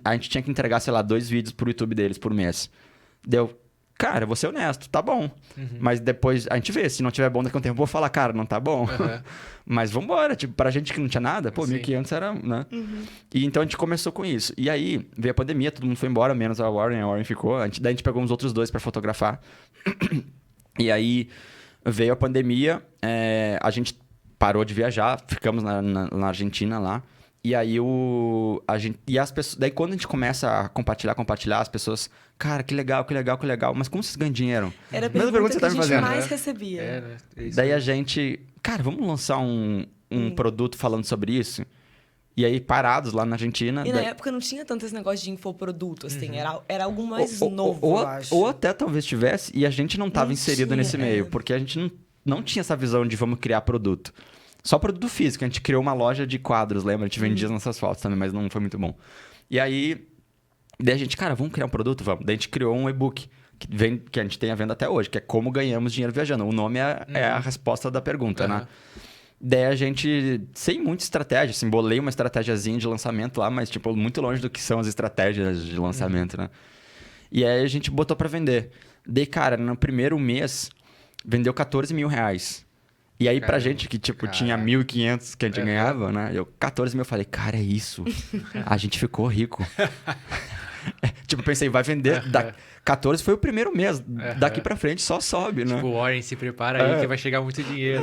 A gente tinha que entregar, sei lá, 2 vídeos pro YouTube deles por mês. Deu... Cara, vou ser honesto, tá bom. Mas depois a gente vê, se não tiver bom daqui a um tempo, eu vou falar, cara, não tá bom. Mas vambora, tipo, pra gente que não tinha nada, pô, 1.500 era, né? E então a gente começou com isso. E aí veio a pandemia, todo mundo foi embora, menos a Warren ficou. Daí a gente pegou uns outros 2 pra fotografar. E aí veio a pandemia, a gente parou de viajar, ficamos na Argentina lá. E aí as pessoas, daí quando a gente começa a compartilhar, as pessoas, cara, que legal, mas como vocês ganham dinheiro? Era a Mesma pergunta que você a tá me gente fazendo. mais recebia. É isso Daí a mesmo. gente, cara, vamos lançar um produto falando sobre isso? E aí, parados lá na Argentina... E na época não tinha tanto esse negócio de infoproduto, assim. Era algo mais novo, eu acho. Ou até talvez tivesse, e a gente não estava Não inserido tinha, nesse meio. Porque a gente não tinha essa visão de vamos criar produto. Só produto físico. A gente criou uma loja de quadros, lembra? A gente vendia as nossas fotos também, mas não foi muito bom. E aí, daí a gente, cara, vamos criar um produto? Vamos. Daí a gente criou um e-book que a gente tem à venda até hoje, que é Como Ganhamos Dinheiro Viajando. O nome é a resposta da pergunta, né? Daí a gente, sem muita estratégia, assim, bolei uma estratégiazinha de lançamento lá, mas, tipo, muito longe do que são as estratégias de lançamento, né? E aí a gente botou pra vender. Daí, cara, no primeiro mês, vendeu R$14.000. E aí, pra gente que, tipo, tinha 1.500 que a gente ganhava, né? Eu, 14 mil, eu falei, cara, é isso. A gente ficou rico. Tipo, pensei, vai vender... 14 foi o primeiro mês. Daqui pra frente só sobe, né? Tipo, Warren, se prepara aí que vai chegar muito dinheiro.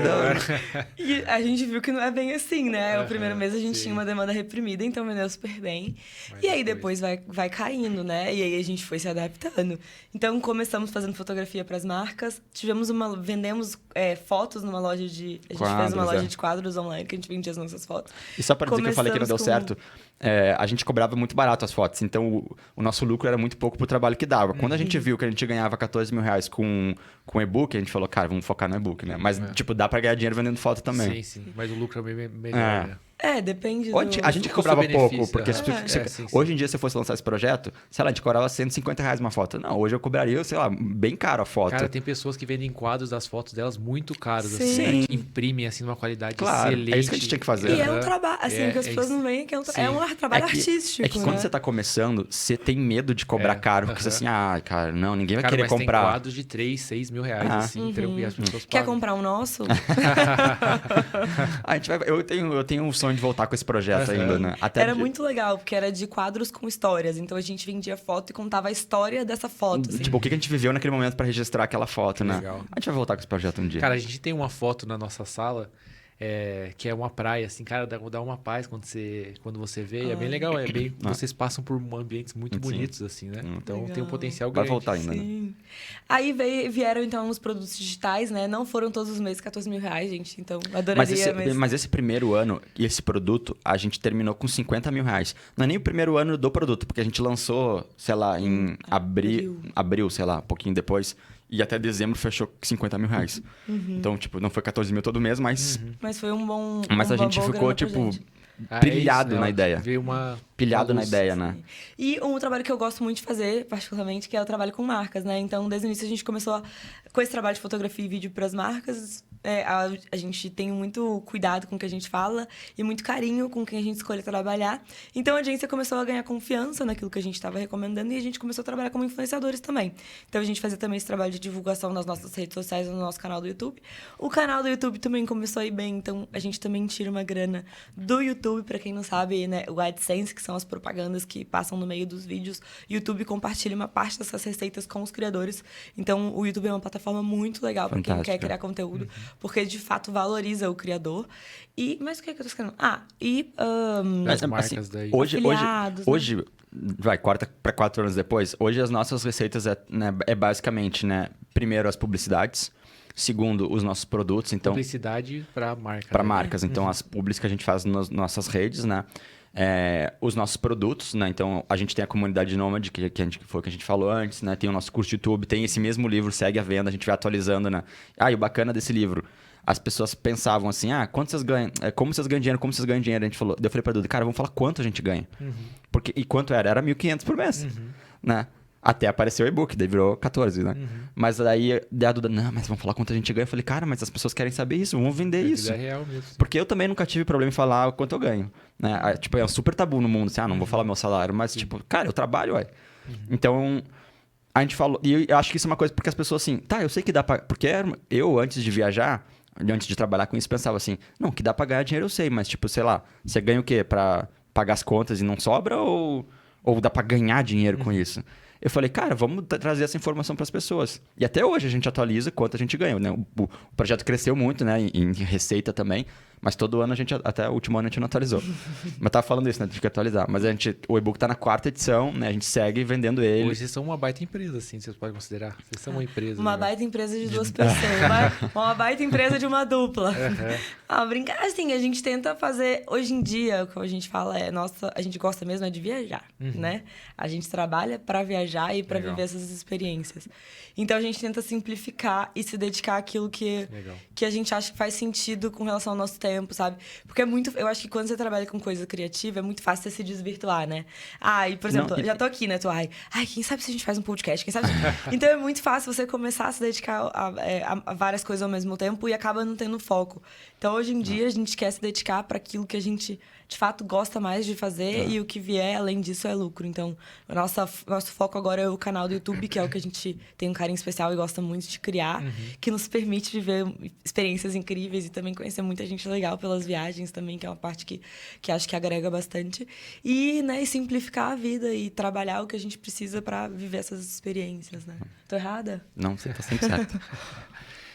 E a gente viu que não é bem assim, né? O primeiro mês a gente tinha uma demanda reprimida, então vendeu super bem. E aí depois vai caindo, né? E aí a gente foi se adaptando. Então começamos fazendo fotografia pras marcas. Vendemos fotos numa loja de... A gente fez uma loja de quadros online que a gente vendia as nossas fotos. E só pra dizer que eu falei que não deu certo, a gente cobrava muito barato as fotos. Então o nosso lucro era muito pouco pro trabalho que dava. Quando a gente viu que a gente ganhava R$14.000 com e-book, a gente falou, cara, vamos focar no e-book, né? Mas, tipo, dá pra ganhar dinheiro vendendo foto também. Sim. Mas o lucro é bem melhor, né? Depende do... A gente cobrava pouco, porque sim. hoje em dia, se eu fosse lançar esse projeto, sei lá, a gente cobrava R$150 uma foto. Não, hoje eu cobraria, sei lá, bem caro a foto. Cara, tem pessoas que vendem quadros das fotos delas muito caros, Sim. assim, né? Que imprimem, assim, numa qualidade excelente. É isso que a gente tinha que fazer. E é um trabalho, assim, que as pessoas não veem, que é um trabalho artístico, É que quando você tá começando, você tem medo de cobrar caro, porque você assim, cara, não, ninguém vai querer mas comprar. tem quadros de 3, 6 mil reais, assim, e as pessoas Quer pagam. comprar o nosso? A gente eu tenho um sonho de voltar com esse projeto ainda, né? Era muito legal, porque era de quadros com histórias. Então a gente vendia foto e contava a história dessa foto. Assim. Tipo, o que a gente viveu naquele momento pra registrar aquela foto, né? Legal. A gente vai voltar com esse projeto um dia. Cara, a gente tem uma foto na nossa sala, que é uma praia, assim, cara, dá uma paz quando você vê. É bem legal, vocês passam por ambientes muito bonitos, assim, né? Então Legal. tem um potencial Vai grande. voltar ainda, né? Sim. Aí vieram, então, os produtos digitais, né? Não foram todos os meses R$14.000, gente. Então, adoraria Mas esse primeiro ano, e esse produto, a gente terminou com R$50.000. Não é nem o primeiro ano do produto, porque a gente lançou, sei lá, em abril, sei lá, um pouquinho depois. E até dezembro fechou com R$50.000. Então, tipo, não foi 14 mil todo mês, mas... Mas foi um bom... Mas a gente ficou, tipo, brilhado na ideia. Veio pilhado na luz. ideia, né? E um trabalho que eu gosto muito de fazer, particularmente, que é o trabalho com marcas, né? Então, desde o início, a gente começou com esse trabalho de fotografia e vídeo para as marcas. A gente tem muito cuidado com o que a gente fala e muito carinho com quem a gente escolhe trabalhar. Então, a agência começou a ganhar confiança naquilo que a gente estava recomendando e a gente começou a trabalhar como influenciadores também. Então, a gente fazia também esse trabalho de divulgação nas nossas redes sociais, no nosso canal do YouTube. O canal do YouTube também começou a ir bem, então a gente também tira uma grana do YouTube, para quem não sabe, né? O AdSense, que são as propagandas que passam no meio dos vídeos. O YouTube compartilha uma parte dessas receitas com os criadores. Então, o YouTube é uma plataforma muito legal para quem quer criar conteúdo, porque de fato valoriza o criador. Mas o que eu tô escrevendo? As marcas daí. Hoje, vai, 4 anos depois, hoje as nossas receitas é basicamente, né? Primeiro, as publicidades. Segundo, os nossos produtos. Então, publicidade para marca. Para marcas. Então, as publis que a gente faz nas nossas redes, né? Os nossos produtos, né? Então, a gente tem a comunidade Nômade, que foi o que a gente falou antes, né? Tem o nosso curso de YouTube, tem esse mesmo livro, segue a venda, a gente vai atualizando, né? E o bacana desse livro, as pessoas pensavam assim, quanto vocês ganham? Como vocês ganham dinheiro? Como vocês ganham dinheiro? A gente falou, eu falei pra Duda, cara, vamos falar quanto a gente ganha. E quanto era? Era 1.500 por mês, né? Até apareceu o e-book, daí virou 14, né? Mas daí a Duda, não, mas vamos falar quanto a gente ganha. Eu falei, cara, mas as pessoas querem saber isso, vamos vender isso. É real mesmo. Porque eu também nunca tive problema em falar quanto eu ganho, né? Tipo, é um super tabu no mundo, assim, não vou falar meu salário, mas tipo, cara, eu trabalho, ué. Então, a gente falou, e eu acho que isso é uma coisa porque as pessoas assim, eu sei que dá pra... Porque eu, antes de viajar, antes de trabalhar com isso, pensava assim, não, que dá pra ganhar dinheiro eu sei, mas tipo, sei lá, você ganha o quê? Pra pagar as contas e não sobra ou dá pra ganhar dinheiro com isso? Eu falei, cara, vamos trazer essa informação para as pessoas. E até hoje a gente atualiza quanto a gente ganha, né? O projeto cresceu muito, né? Em receita também. Mas todo ano até o último ano a gente não atualizou. Mas tava falando isso, né? Tem que atualizar. Mas o e-book tá na 4ª edição, né? A gente segue vendendo ele. Hoje vocês são uma baita empresa, assim, vocês podem considerar. Vocês são uma empresa. Uma baita empresa de 2 pessoas. Uma baita empresa de uma dupla. Brincar assim, a gente tenta fazer... Hoje em dia, o que a gente fala a gente gosta mesmo de viajar, né? A gente trabalha para viajar e para viver essas experiências. Então, a gente tenta simplificar e se dedicar àquilo que a gente acha que faz sentido com relação ao nosso tempo, sabe? Porque eu acho que quando você trabalha com coisa criativa, é muito fácil você se desvirtuar, né? E por exemplo, já tô aqui, né? Quem sabe se a gente faz um podcast? Quem sabe? Então, é muito fácil você começar a se dedicar a várias coisas ao mesmo tempo e acaba não tendo foco. Então, hoje em dia, a gente quer se dedicar para aquilo que a gente, de fato, gosta mais de fazer e o que vier, além disso, é lucro. Então, nosso foco agora é o canal do YouTube, que é o que a gente tem um carinho especial e gosta muito de criar, que nos permite viver experiências incríveis e também conhecer muita gente legal pelas viagens também, que é uma parte que acho que agrega bastante. E simplificar a vida e trabalhar o que a gente precisa para viver essas experiências, né? Tô errada? Não, você tá sempre certo.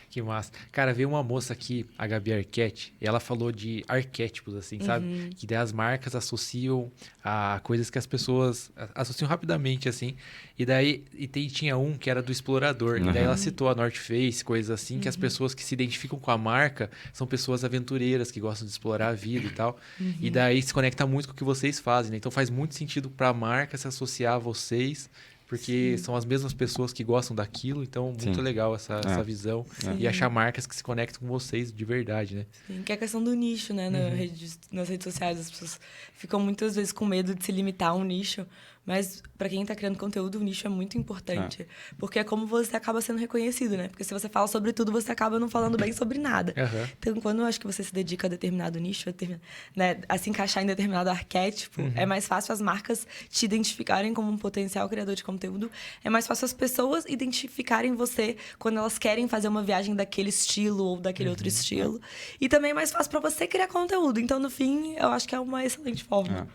Que massa. Cara, veio uma moça aqui, a Gabi Arquette, e ela falou de arquétipos, assim, sabe? Que daí as marcas associam a coisas que as pessoas associam rapidamente, assim. E daí tinha um que era do explorador. E daí ela citou a North Face, coisas assim, que as pessoas que se identificam com a marca são pessoas aventureiras, que gostam de explorar a vida e tal. E daí se conecta muito com o que vocês fazem, né? Então faz muito sentido para a marca se associar a vocês. Porque são as mesmas pessoas que gostam daquilo, então muito legal essa visão. E achar marcas que se conectam com vocês de verdade, né? Sim, que é a questão do nicho, né? Nas redes sociais, as pessoas ficam muitas vezes com medo de se limitar a um nicho. Mas para quem está criando conteúdo, o nicho é muito importante. Porque é como você acaba sendo reconhecido, né? Porque se você fala sobre tudo, você acaba não falando bem sobre nada. Então, quando eu acho que você se dedica a determinado nicho, a se encaixar em determinado arquétipo, é mais fácil as marcas te identificarem como um potencial criador de conteúdo. É mais fácil as pessoas identificarem você quando elas querem fazer uma viagem daquele estilo ou daquele outro estilo. E também é mais fácil para você criar conteúdo. Então, no fim, eu acho que é uma excelente forma.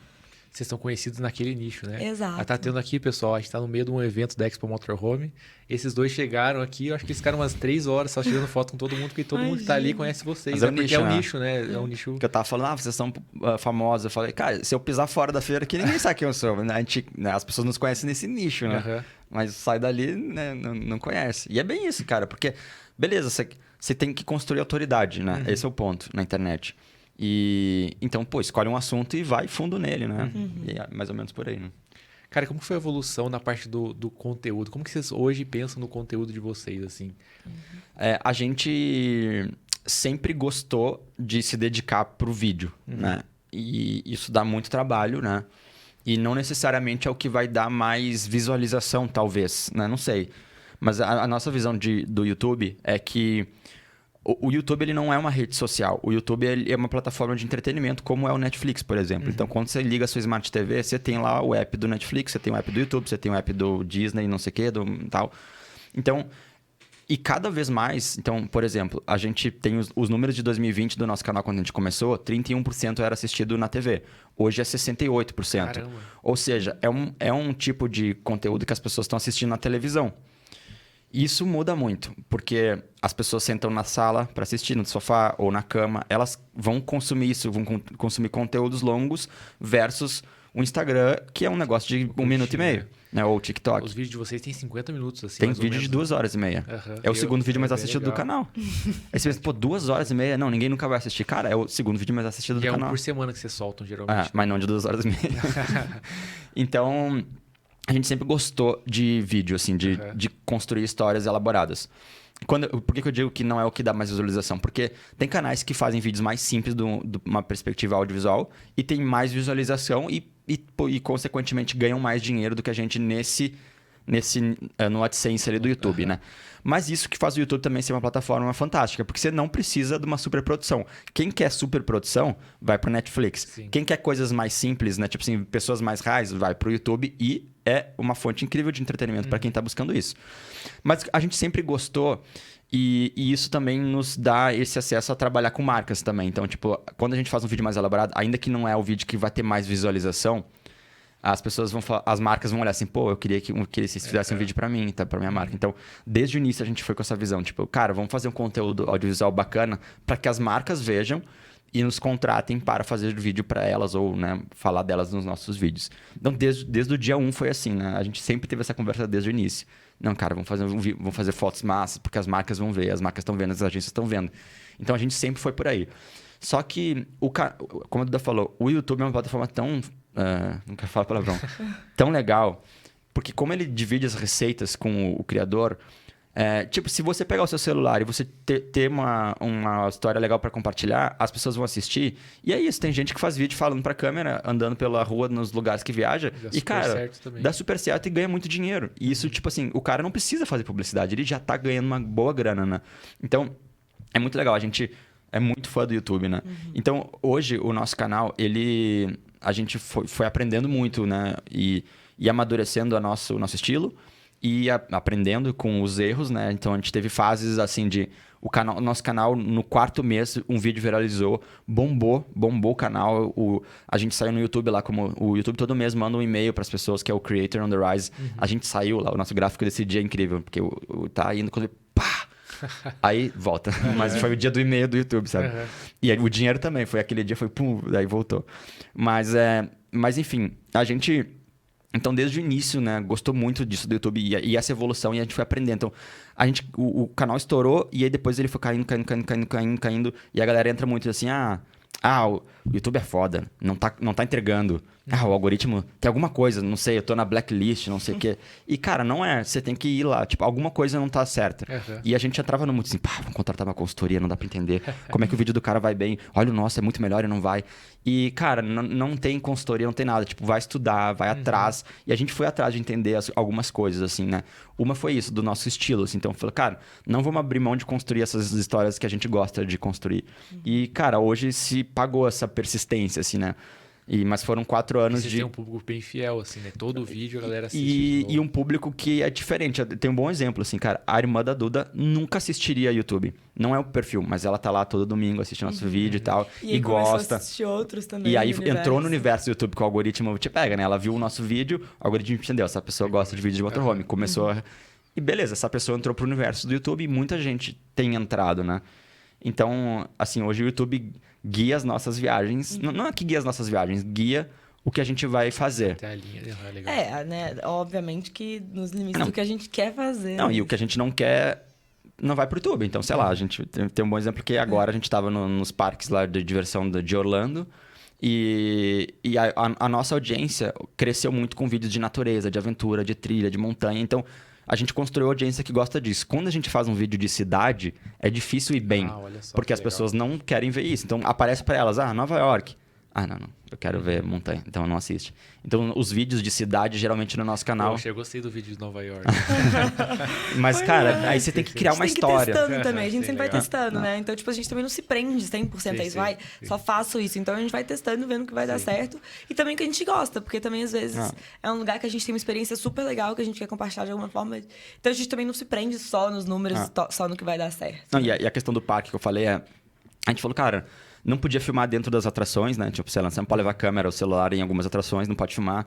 Vocês são conhecidos naquele nicho, né? Exato. Tá tendo aqui, pessoal, a gente tá no meio de um evento da Expo Motorhome. Esses dois chegaram aqui, eu acho que eles ficaram umas 3 horas só tirando foto com todo mundo, porque todo mundo que tá ali conhece vocês. Mas porque é um nicho, né? É um nicho... Porque eu tava falando, vocês são famosos. Eu falei, cara, se eu pisar fora da feira aqui, ninguém sabe quem eu sou. As pessoas nos conhecem nesse nicho, né? Mas sai dali, né, não conhece. E é bem isso, cara, porque, beleza, você tem que construir autoridade, né? Esse é o ponto na internet. E então, escolhe um assunto e vai fundo nele, né? E é mais ou menos por aí, né? Cara, como foi a evolução na parte do conteúdo? Como que vocês hoje pensam no conteúdo de vocês, assim? A gente sempre gostou de se dedicar pro vídeo, né? E isso dá muito trabalho, né? E não necessariamente é o que vai dar mais visualização, talvez, né? Não sei. Mas a nossa visão do YouTube é que o YouTube ele não é uma rede social. O YouTube ele é uma plataforma de entretenimento, como é o Netflix, por exemplo. Então, quando você liga a sua Smart TV, você tem lá o app do Netflix, você tem o app do YouTube, você tem o app do Disney, não sei o quê, tal. Então, e cada vez mais... Então, por exemplo, a gente tem os números de 2020 do nosso canal quando a gente começou, 31% era assistido na TV. Hoje é 68%. Caramba. Ou seja, é um tipo de conteúdo que as pessoas estão assistindo na televisão. Isso muda muito, porque as pessoas sentam na sala para assistir, no sofá ou na cama, elas vão consumir isso, vão consumir conteúdos longos versus o Instagram, que é um negócio de 1 minuto e meio, né? Ou o TikTok. Os vídeos de vocês têm 50 minutos, assim, Tem mais ou vídeo de menos, 2h30. Aham. É o segundo vídeo mais bem assistido do legal. canal. Aí você pensa, pô, 2h30? Não, ninguém nunca vai assistir. Cara, é o segundo vídeo mais assistido E do é um canal. por semana que vocês soltam, É, geralmente. mas não de 2h30. Então, a gente sempre gostou de vídeo, assim, de construir histórias elaboradas. Por que eu digo que não é o que dá mais visualização? Porque tem canais que fazem vídeos mais simples de uma perspectiva audiovisual e tem mais visualização e consequentemente, ganham mais dinheiro do que a gente no AdSense ali do YouTube, né? Mas isso que faz o YouTube também ser uma plataforma fantástica, porque você não precisa de uma superprodução. Quem quer superprodução, vai pro Netflix. Sim. Quem quer coisas mais simples, né? Tipo assim, pessoas mais reais, vai pro YouTube e é uma fonte incrível de entretenimento para quem tá buscando isso. Mas a gente sempre gostou e isso também nos dá esse acesso a trabalhar com marcas também. Então, tipo, quando a gente faz um vídeo mais elaborado, ainda que não é o vídeo que vai ter mais visualização, as pessoas vão falar, as marcas vão olhar assim, pô, eu queria que vocês fizessem um vídeo pra mim, tá? Pra minha marca. Então, desde o início a gente foi com essa visão, tipo, cara, vamos fazer um conteúdo audiovisual bacana pra que as marcas vejam e nos contratem para fazer vídeo pra elas ou, né, falar delas nos nossos vídeos. Então, desde o dia 1 foi assim, né? A gente sempre teve essa conversa desde o início. Não, cara, vamos fazer fotos massas, porque as marcas vão ver, as marcas estão vendo, as agências estão vendo. Então, a gente sempre foi por aí. Só que, como a Duda falou, o YouTube é uma plataforma tão... não quero falar palavrão. Tão legal. Porque como ele divide as receitas com o criador... tipo, se você pegar o seu celular e você ter uma história legal para compartilhar, as pessoas vão assistir. E é isso. Tem gente que faz vídeo falando pra câmera, andando pela rua, nos lugares que viaja. E, cara, dá super certo e ganha muito dinheiro. E isso, tipo assim, o cara não precisa fazer publicidade. Ele já tá ganhando uma boa grana, né? Então, é muito legal. A gente... é muito fã do YouTube, né? Então, hoje, o nosso canal, a gente foi aprendendo muito, né? E amadurecendo o nosso estilo e aprendendo com os erros, né? Então, a gente teve fases, assim, o nosso canal, no 4º mês, um vídeo viralizou, bombou o canal. A gente saiu no YouTube lá, como o YouTube todo mês manda um e-mail para as pessoas, que é o Creator on the Rise. A gente saiu lá, o nosso gráfico desse dia é incrível, porque tá indo quando pá! Aí volta. Mas foi o dia do e-mail do YouTube, sabe? E aí, o dinheiro também. Foi aquele dia, foi pum, daí voltou. Mas enfim, a gente... Então, desde o início, né? Gostou muito disso do YouTube e essa evolução. E a gente foi aprendendo. Então, o canal estourou e aí depois ele foi caindo. E a galera entra muito assim, o YouTube é foda, não tá entregando. O algoritmo tem alguma coisa, não sei, eu tô na blacklist, não sei o quê. E, cara, não é, você tem que ir lá, tipo, alguma coisa não tá certa. E a gente entrava no muito assim, vamos contratar uma consultoria, não dá pra entender como é que o vídeo do cara vai bem. Olha o nosso, é muito melhor e não vai. E, cara, não tem consultoria, não tem nada. Tipo, vai estudar, vai atrás. E a gente foi atrás de entender algumas coisas, assim, né? Uma foi isso, do nosso estilo, assim. Então, eu falei, cara, não vamos abrir mão de construir essas histórias que a gente gosta de construir. E, cara, hoje se pagou essa persistência, assim, né? Mas foram 4 anos de... Você tem um público bem fiel, assim, né? Todo vídeo a galera assiste. E um público que é diferente. Tem um bom exemplo, assim, cara. A irmã da Duda nunca assistiria YouTube. Não é o perfil, mas ela tá lá todo domingo assistindo nosso vídeo e tal. E gosta. A assistir outros também. E aí entrou no universo do YouTube, que o algoritmo te pega, né? Ela viu o nosso vídeo, o algoritmo entendeu. Essa pessoa gosta de vídeo de motorhome. Começou a... E beleza, essa pessoa entrou pro universo do YouTube e muita gente tem entrado, né? Então, assim, hoje o YouTube guia as nossas viagens. Não é que guia as nossas viagens, guia o que a gente vai fazer. Tem a linha, legal. Né? Obviamente que nos limites do que a gente quer fazer. Não, e o que a gente não quer não vai pro YouTube. Então, sei lá, a gente tem um bom exemplo que agora a gente tava nos parques lá de diversão de Orlando e a nossa audiência cresceu muito com vídeos de natureza, de aventura, de trilha, de montanha. Então, a gente construiu audiência que gosta disso. Quando a gente faz um vídeo de cidade, é difícil ir bem. Olha só, porque as pessoas não querem ver isso. Então, aparece para elas, Nova York. Ah, não. Eu quero ver montanha. Então não assiste. Então os vídeos de cidade, geralmente no nosso canal... Poxa, eu gostei do vídeo de Nova York. Mas, cara, aí você tem que criar uma história. A gente tem que ir testando também. A gente Sim, sempre vai legal. testando, né? Então, tipo, a gente também não se prende 100% a isso. Vai, só faço isso. Então, a gente vai testando, vendo que vai dar certo. E também que a gente gosta. Porque também, às vezes, é um lugar que a gente tem uma experiência super legal, que a gente quer compartilhar de alguma forma. Então, a gente também não se prende só nos números, só no que vai dar certo. Não, e a questão do parque que eu falei é... A gente falou, cara, não podia filmar dentro das atrações, né? Tipo, sei lá, você não pode levar câmera ou celular em algumas atrações, não pode filmar.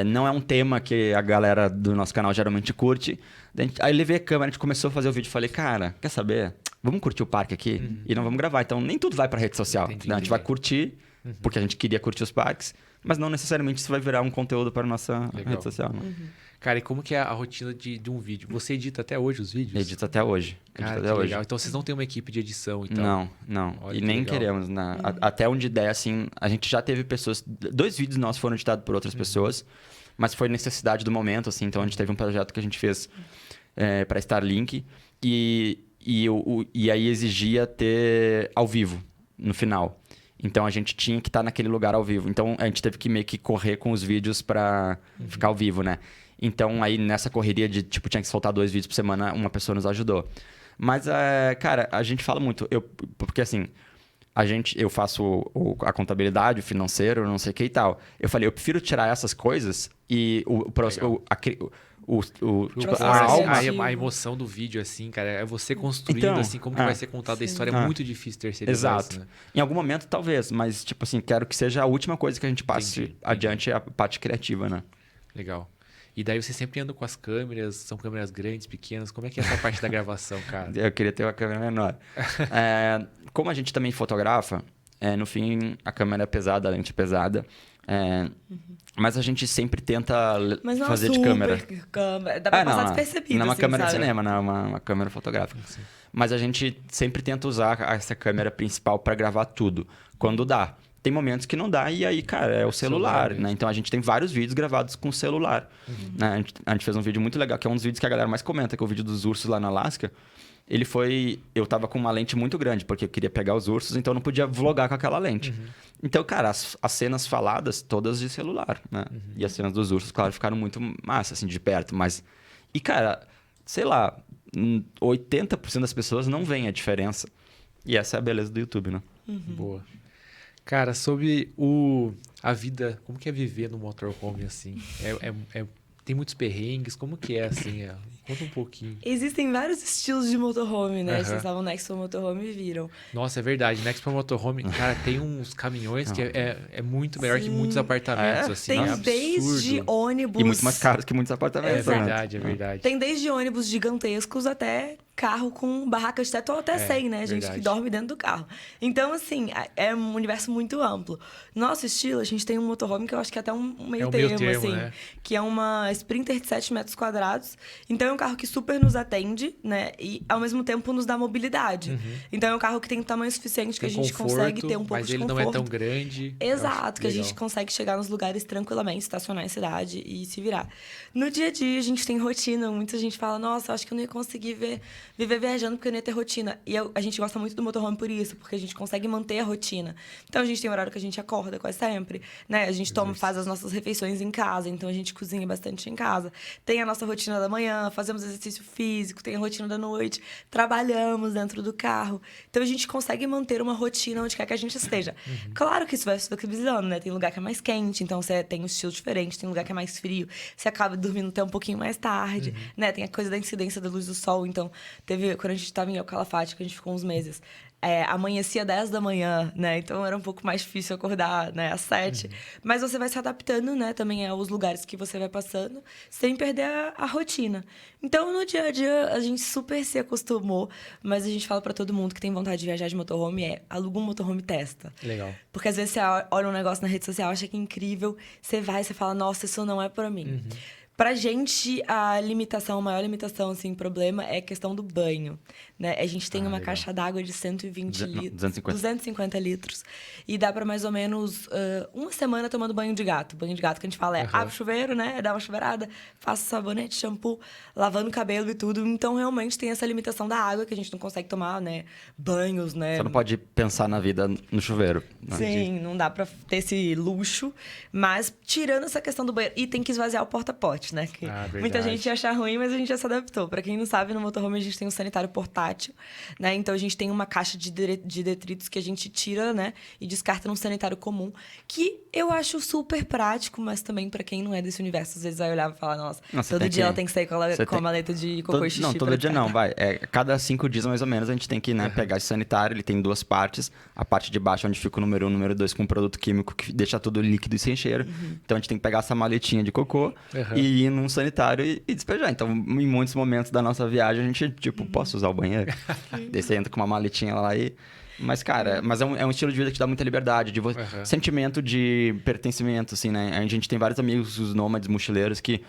Não é um tema que a galera do nosso canal geralmente curte. Aí levei a câmera, a gente começou a fazer o vídeo e falei, cara, quer saber? Vamos curtir o parque aqui e não vamos gravar. Então, nem tudo vai pra rede social. Entendi, né? A gente vai curtir, porque a gente queria curtir os parques, mas não necessariamente isso vai virar um conteúdo para a nossa rede social. Né? Cara, e como que é a rotina de um vídeo? Você edita até hoje os vídeos? Edito até hoje. Cara, que legal. Então, vocês não têm uma equipe de edição e tal? Não. Olha E que nem legal. queremos. Né? Até onde der, assim, a gente já teve pessoas... 2 vídeos nossos foram editados por outras pessoas, mas foi necessidade do momento, assim. Então, a gente teve um projeto que a gente fez para Starlink e aí exigia ter ao vivo, no final. Então, a gente tinha que estar naquele lugar ao vivo. Então, a gente teve que meio que correr com os vídeos para ficar ao vivo, né? Então, aí nessa correria de, tipo, tinha que soltar 2 vídeos por semana, uma pessoa nos ajudou. Mas, cara, a gente fala muito. Porque, assim, eu faço a contabilidade, o financeiro, não sei o que e tal. Eu falei, eu prefiro tirar essas coisas e tipo, a alma... A emoção do vídeo, assim, cara, é você construindo, Então, assim, como que vai ser contada a história. É muito difícil terceirizar Exato. isso, né? Em algum momento, talvez, mas, tipo assim, quero que seja a última coisa que a gente passe Entendi. adiante, a parte criativa, né? Legal. E daí você sempre anda com as câmeras, são câmeras grandes, pequenas. Como é que é essa parte da gravação, cara? Eu queria ter uma câmera menor. Como a gente também fotografa, no fim, a câmera é pesada, a lente é pesada. Mas a gente sempre tenta fazer de câmera. Dá pra passar despercebido, não é uma assim, câmera sabe? de cinema, não é uma câmera fotográfica. Mas a gente sempre tenta usar essa câmera principal para gravar tudo, quando dá. Tem momentos que não dá e aí, cara, é o celular, né? Então, a gente tem vários vídeos gravados com o celular. Né? A gente fez um vídeo muito legal, que é um dos vídeos que a galera mais comenta, que é o vídeo dos ursos lá na Alasca. Ele foi... Eu tava com uma lente muito grande, porque eu queria pegar os ursos, então eu não podia vlogar com aquela lente. Então, cara, as cenas faladas, todas de celular, né? E as cenas dos ursos, claro, ficaram muito massa, assim, de perto. Mas... E, cara, sei lá, 80% das pessoas não veem a diferença. E essa é a beleza do YouTube, né? Boa. Cara, sobre a vida, como que é viver no motorhome, assim? Tem muitos perrengues, como que é, assim? Conta um pouquinho. Existem vários estilos de motorhome, né? Vocês estavam Next for Motorhome e viram. Nossa, é verdade. Next for Motorhome, cara, tem uns caminhões que é muito melhor que muitos apartamentos, assim. Tem é absurdo. desde ônibus... E muito mais caros que muitos apartamentos. É né? verdade, é verdade. Tem desde ônibus gigantescos até carro com barraca de teto ou até sem, né? Gente verdade. que dorme dentro do carro. Então, assim, é um universo muito amplo. Nosso estilo, a gente tem um motorhome que eu acho que é até um meio termo, assim. né? Que é uma Sprinter de 7 metros quadrados. Então, é um carro que super nos atende, né? E, ao mesmo tempo, nos dá mobilidade. Então, é um carro que tem um tamanho suficiente que Tem a gente conforto, consegue ter um pouco mas de ele conforto. não é tão grande. Exato, que a Legal. gente consegue chegar nos lugares tranquilamente, estacionar em cidade e se virar. No dia a dia, a gente tem rotina. Muita gente fala, nossa, acho que eu não ia conseguir viver viajando porque eu não ia ter rotina. E a gente gosta muito do motorhome por isso, porque a gente consegue manter a rotina. Então, a gente tem um horário que a gente acorda quase sempre, né? A gente faz as nossas refeições em casa, então a gente cozinha bastante em casa. Tem a nossa rotina da manhã, fazemos exercício físico, tem a rotina da noite, trabalhamos dentro do carro. Então, a gente consegue manter uma rotina onde quer que a gente esteja. Claro que isso vai se flexibilizando, né? Tem lugar que é mais quente, então você tem um estilo diferente. Tem lugar que é mais frio, você acaba dormindo até um pouquinho mais tarde, né? Tem a coisa da incidência da luz do sol. Então, quando a gente estava em El Calafate, que a gente ficou uns meses, amanhecia 10 da manhã, né? Então, era um pouco mais difícil acordar, né? Às 7. Mas você vai se adaptando, né? Também aos lugares que você vai passando, sem perder a rotina. Então, no dia a dia, a gente super se acostumou, mas a gente fala pra todo mundo que tem vontade de viajar de motorhome, aluga um motorhome e testa. Legal. Porque às vezes você olha um negócio na rede social, acha que é incrível, você vai e você fala, nossa, isso não é pra mim. Pra gente, a maior limitação, assim, problema é a questão do banho, né? A gente tem uma legal. caixa d'água de 120 litros. 250. 250 litros. E dá pra mais ou menos uma semana tomando banho de gato. Banho de gato que a gente fala abre o chuveiro, né? Dá uma chuveirada, faça sabonete, shampoo, lavando o cabelo e tudo. Então, realmente, tem essa limitação da água que a gente não consegue tomar, né? Banhos, né? Você não pode pensar na vida no chuveiro. Né? Sim, não dá pra ter esse luxo. Mas, tirando essa questão do banheiro... E tem que esvaziar o porta-pote, né? Que verdade. muita gente ia achar ruim, mas a gente já se adaptou. Pra quem não sabe, no motorhome a gente tem um sanitário portátil, né? Então, a gente tem uma caixa de detritos que a gente tira, né? E descarta num sanitário comum. Que eu acho super prático, mas também pra quem não é desse universo, às vezes vai olhar e falar, nossa, todo dia ela tem que sair com a maleta de cocô e xixi. Não, todo dia não, vai. Cada 5 dias, mais ou menos, a gente tem que pegar esse sanitário. Ele tem 2 partes. A parte de baixo, onde fica o número 1 e o número 2, com um produto químico que deixa tudo líquido e sem cheiro. Então, a gente tem que pegar essa maletinha de cocô e ir num sanitário e despejar. Então, em muitos momentos da nossa viagem, a gente, tipo, posso usar o banheiro? Daí você entra com uma maletinha lá e... Mas, cara, é um estilo de vida que te dá muita liberdade, sentimento de pertencimento, assim, né? A gente tem vários amigos, os nômades, mochileiros, que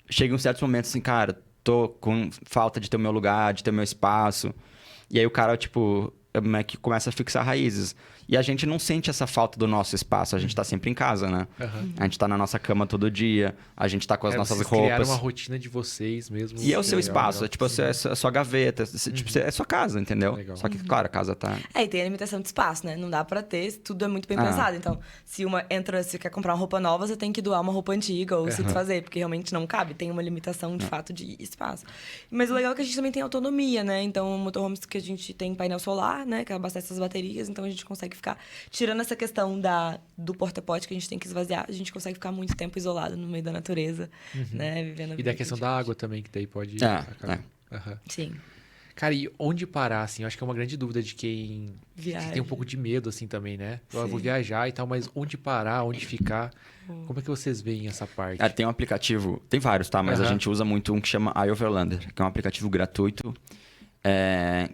chegam em certos momentos assim, cara, tô com falta de ter o meu lugar, de ter o meu espaço. E aí o cara, tipo, que começa a fixar raízes. E a gente não sente essa falta do nosso espaço. A gente tá sempre em casa, né? A gente tá na nossa cama todo dia. A gente tá com as nossas vocês roupas. criaram uma rotina de vocês mesmo. E é o seu legal, espaço. legal. É tipo, é a sua gaveta. Tipo, é a sua casa, entendeu? Legal. Só que, claro, a casa tá... E tem a limitação de espaço, né? Não dá pra ter, tudo é muito bem pensado. Então, se você quer comprar uma roupa nova, você tem que doar uma roupa antiga ou se desfazer, porque realmente não cabe. Tem uma limitação, de fato, de espaço. Mas o legal é que a gente também tem autonomia, né? Então, motorhomes que a gente tem painel solar, né? Que abastece as baterias, então a gente consegue ficar... Tirando essa questão do porta-pote que a gente tem que esvaziar, a gente consegue ficar muito tempo isolado no meio da natureza, né? Vivendo a E vida da questão da água também, que daí pode... Sim. Cara, e onde parar, assim? Eu acho que é uma grande dúvida de quem tem um pouco de medo, assim, também, né? Eu vou viajar e tal, mas onde parar, onde ficar? Como é que vocês veem essa parte? Tem um aplicativo, tem vários, tá? Mas a gente usa muito um que chama iOverlander, que é um aplicativo gratuito,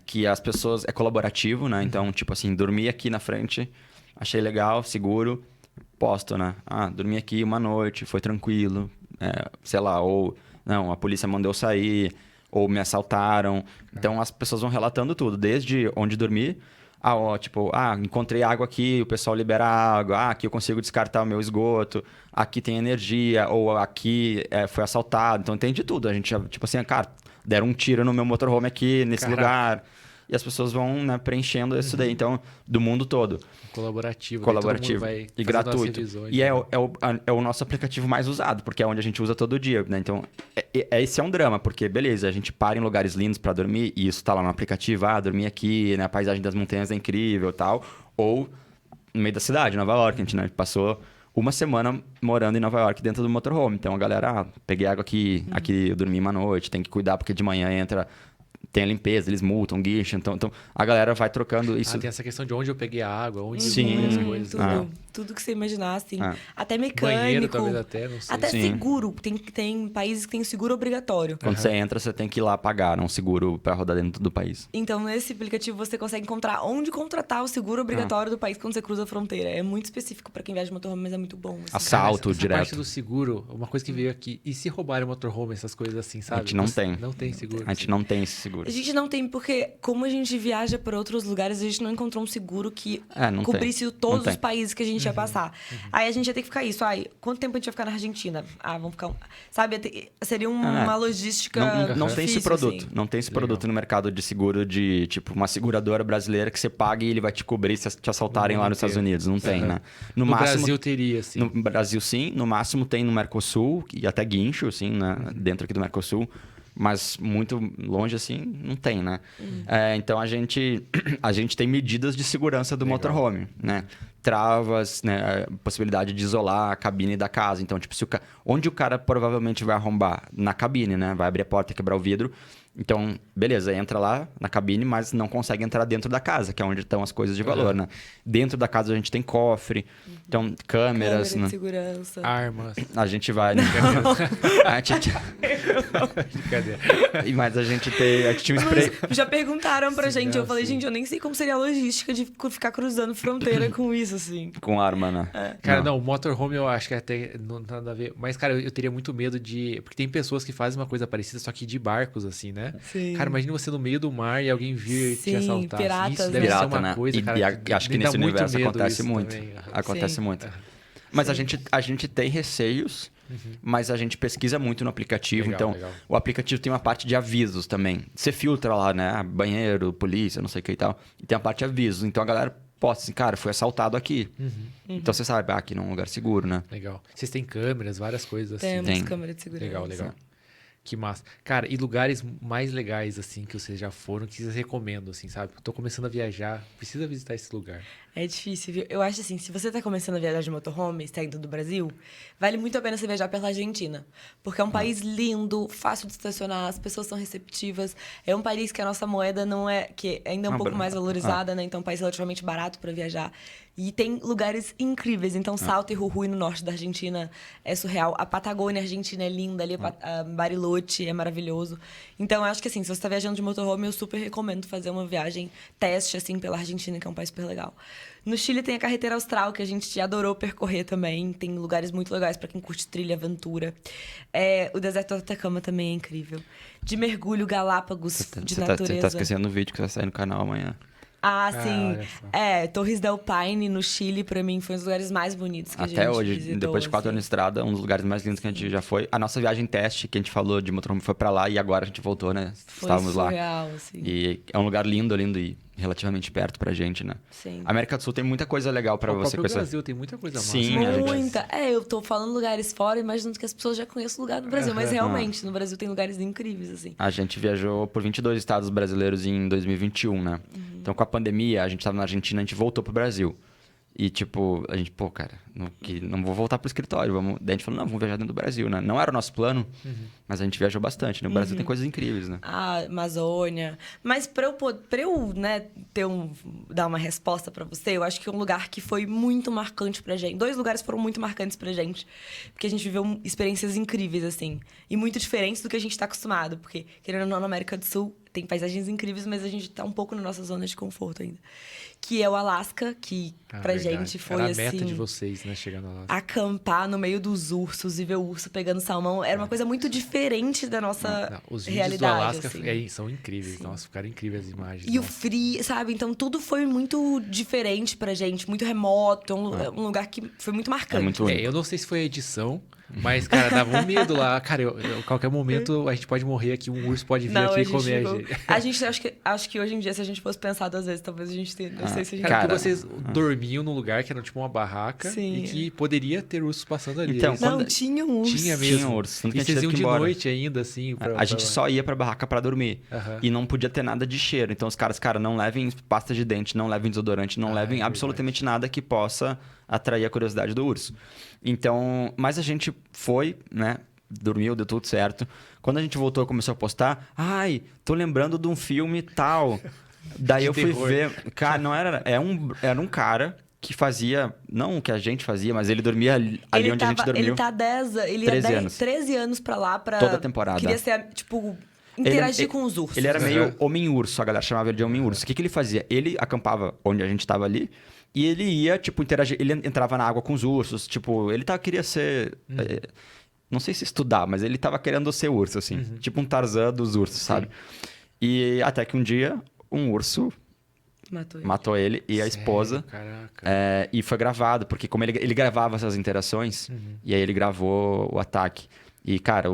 que as pessoas... É colaborativo, né? Então, tipo assim, dormir aqui na frente, achei legal, seguro, posto, né? Dormi aqui uma noite, foi tranquilo, sei lá, ou... Não, a polícia mandou sair... ou me assaltaram. Então, as pessoas vão relatando tudo, desde onde dormir, encontrei água aqui, o pessoal libera água, aqui eu consigo descartar o meu esgoto, aqui tem energia, ou aqui foi assaltado. Então, tem de tudo. A gente, tipo assim, cara, deram um tiro no meu motorhome aqui, nesse lugar. E as pessoas vão, né, preenchendo isso daí. Então, do mundo todo. Colaborativo. Vai e gratuito. E é o nosso aplicativo mais usado, porque é onde a gente usa todo dia, né? Então, esse é um drama, porque, beleza, a gente para em lugares lindos para dormir, e isso tá lá no aplicativo, dormir aqui, né? A paisagem das montanhas é incrível e tal. Ou no meio da cidade, Nova York, a gente, né, passou uma semana morando em Nova York dentro do motorhome. Então, a galera, peguei água aqui eu dormi uma noite, tem que cuidar porque de manhã entra... Tem a limpeza, eles multam, guincho. Então, a galera vai trocando isso. Tem essa questão de onde eu peguei a água, onde Sim. eu as coisas. Tudo que você imaginar, assim. Até mecânico. Banheiro, talvez até, não sei. Até Sim. seguro. Tem países que tem seguro obrigatório. Quando você entra, você tem que ir lá pagar um seguro para rodar dentro do país. Então, nesse aplicativo, você consegue encontrar onde contratar o seguro obrigatório do país quando você cruza a fronteira. É muito específico para quem viaja de motorhome, mas é muito bom. Assim. Assalto essa direto. parte do seguro, uma coisa que veio aqui. E se roubarem o motorhome, essas coisas assim, sabe? A gente não tem. Não tem seguro. A gente não tem esse seguro. A gente não tem, porque como a gente viaja para outros lugares, a gente não encontrou um seguro que cobrisse todos os países que a gente ia passar. Aí a gente ia ter que ficar isso. Quanto tempo a gente vai ficar na Argentina? Vamos ficar... Sabe, seria uma logística Não difícil, tem esse produto. assim. Não tem esse produto no mercado de seguro de, tipo, uma seguradora brasileira que você paga e ele vai te cobrir se te assaltarem lá nos Estados Unidos. Não tem, né? No Brasil teria, sim. No Brasil, sim. No máximo tem no Mercosul, e até guincho, assim, né? Dentro aqui do Mercosul. Mas muito longe, assim, não tem, né? Então, a gente tem medidas de segurança do motorhome, né? Travas, né? Possibilidade de isolar a cabine da casa. Então, tipo, onde o cara provavelmente vai arrombar? Na cabine, né? Vai abrir a porta, quebrar o vidro. Então, beleza, entra lá na cabine, mas não consegue entrar dentro da casa, que é onde estão as coisas de valor, né? Dentro da casa a gente tem cofre, então câmeras, Câmera né? de segurança. Armas. A gente vai... Né? Brincadeira. Mas a gente tinha um spray... Já perguntaram pra gente, eu falei, sim. gente, eu nem sei como seria a logística de ficar cruzando fronteira com isso. disso, assim. Com arma, né? Cara, não, o motorhome eu acho que até não tem nada a ver. Mas, cara, eu teria muito medo de... Porque tem pessoas que fazem uma coisa parecida, só que de barcos, assim, né? Sim. Cara, imagina você no meio do mar e alguém vir te Sim, assaltar. piratas, Isso deve Pirata, ser uma né? coisa, cara. E acho que me dá nesse muito universo medo acontece isso muito. também. Acontece Sim. muito. Mas a gente tem receios, mas a gente pesquisa muito no aplicativo. Legal, Então, legal. o aplicativo tem uma parte de avisos também. Você filtra lá, né? Banheiro, polícia, não sei o que e tal. E tem a parte de avisos. Então, a galera posta assim, cara, foi assaltado aqui. Então, você sabe, aqui não é um lugar seguro, né? Legal. Vocês têm câmeras, várias coisas assim. Temos Tem. câmera de segurança. Legal, legal. Que massa. Cara, e lugares mais legais, assim, que vocês já foram, que vocês recomendam, assim, sabe? Tô começando a viajar, precisa visitar esse lugar. É difícil, viu? Eu acho assim, se você tá começando a viajar de motorhome, saindo do Brasil, vale muito a pena você viajar pela Argentina. Porque é um país lindo, fácil de estacionar, as pessoas são receptivas. É um país que a nossa moeda não é... que ainda é um pouco mais valorizada, né? Então é um país relativamente barato para viajar. E tem lugares incríveis. Então, Salta e Jujuy, no norte da Argentina, é surreal. A Patagônia Argentina é linda. Ali, a Bariloche é maravilhoso. Então, eu acho que assim, se você tá viajando de motorhome, eu super recomendo fazer uma viagem teste, assim, pela Argentina, que é um país super legal. No Chile tem a Carretera Austral, que a gente adorou percorrer também. Tem lugares muito legais para quem curte trilha, aventura. O deserto do Atacama também é incrível. De mergulho, Galápagos, de natureza. Você tá esquecendo o vídeo que vai sair no canal amanhã. Ah, olha sim. só. Torres del Paine, no Chile, pra mim, foi um dos lugares mais bonitos que a gente Até hoje, visitou, depois de 4 assim. anos de estrada, um dos lugares mais lindos que a gente já foi. A nossa viagem teste, que a gente falou de motorhome, foi pra lá e agora a gente voltou, né? Foi Estávamos lá. surreal, assim. E é um lugar lindo, lindo e relativamente perto pra gente, né? Sim. A América do Sul tem muita coisa legal pra O você próprio conhecer. Brasil tem muita coisa massa. Sim, né? a gente- Muita. Eu tô falando lugares fora, imaginando que as pessoas já conhecem o lugar do Brasil. Mas realmente, no Brasil tem lugares incríveis, assim. A gente viajou por 22 estados brasileiros em 2021, né? Então, com a pandemia, a gente tava na Argentina, a gente voltou pro Brasil. E, tipo, a gente, pô, cara, não vou voltar pro escritório. Daí a gente falou, não, vamos viajar dentro do Brasil, né? Não era o nosso plano, mas a gente viajou bastante. No Brasil tem coisas incríveis, né? A Amazônia. Mas pra eu né, dar uma resposta pra você, eu acho que um lugar que foi muito marcante pra gente. 2 lugares foram muito marcantes pra gente. Porque a gente viveu experiências incríveis, assim. E muito diferentes do que a gente tá acostumado. Porque, querendo ou não, na América do Sul tem paisagens incríveis, mas a gente tá um pouco na nossa zona de conforto ainda. Que é o Alasca, que pra Verdade. gente foi Era a assim... meta de vocês, né? Chegando lá. Acampar no meio dos ursos e ver o urso pegando salmão era uma coisa muito diferente da nossa Não, os vídeos realidade. do Alasca assim. são incríveis. Sim. Nossa, ficaram incríveis as imagens. E o nossa. frio, sabe? Então tudo foi muito diferente pra gente, muito remoto. Um lugar que foi muito marcante. É muito único. Eu não sei se foi a edição, mas, cara, dava um medo lá. Cara, a qualquer momento a gente pode morrer aqui, um urso pode vir aqui e comer a gente. A gente acho que hoje em dia, se a gente fosse pensar 2 vezes, talvez a gente tenha. Não sei se a gente. Cara, Cara, porque vocês dormiam num lugar que era tipo uma barraca Sim. e que poderia ter ursos passando ali. Então, Eles- Não, quando- tinha um urso. Tinha mesmo. Tinha urso, tanto que E a gente vocês teve iam que ir de embora. noite ainda, assim. A gente só ia pra barraca pra dormir. Aham. E não podia ter nada de cheiro. Então os caras, cara, não levem pasta de dente, não levem desodorante, não levem é absolutamente nada que possa atrair a curiosidade do urso. Então, mas a gente foi, né? Dormiu, deu tudo certo. Quando a gente voltou, começou a postar. Ai, tô lembrando de um filme tal. Daí De eu fui terror. ver. Cara, não era. Era um cara que fazia. Não o que a gente fazia, mas ele dormia ali onde a gente dormiu. Ele tá 13 anos. 13 anos pra lá pra. Toda temporada. Queria ser, tipo, interagir com os ursos. Ele era Uhum. meio homem-urso, a galera chamava ele de homem-urso. O que ele fazia? Ele acampava onde a gente tava ali e ele ia, tipo, interagir. Ele entrava na água com os ursos, tipo, ele queria ser. Não sei se estudar, mas ele tava querendo ser urso, assim. Tipo um Tarzan dos ursos, sabe? E até que um dia, um urso matou ele e a esposa. Caraca. E foi gravado, porque como ele gravava essas interações, e aí ele gravou o ataque. E, cara,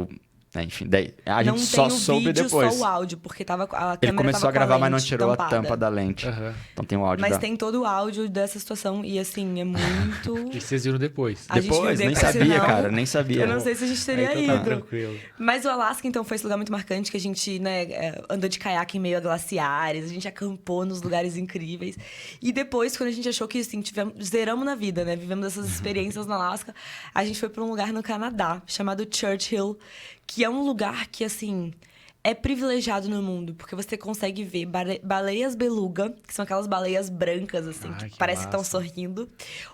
enfim, daí a gente Não só tem o soube vídeo, depois. só o áudio, porque a câmera Ele começou tava a gravar, com mas não lente tirou a tampada. tampa da lente. Aham. Então tem o áudio Mas tem todo o áudio dessa situação e, assim, é muito... E vocês viram depois. A gente Depois, viu nem depois, sabia, senão- cara, nem sabia. Eu não sei se a gente teria Aí então tá ido. tranquilo. Mas o Alasca, então, foi esse lugar muito marcante que a gente, né, andou de caiaque em meio a glaciares, a gente acampou nos lugares incríveis. E depois, quando a gente achou que, assim, zeramos na vida, né, vivemos essas experiências no Alasca, a gente foi para um lugar no Canadá, chamado Churchill, que é um lugar que, assim... é privilegiado no mundo, porque você consegue ver baleias beluga, que são aquelas baleias brancas, assim, Ai, que que parece que estão massa. sorrindo.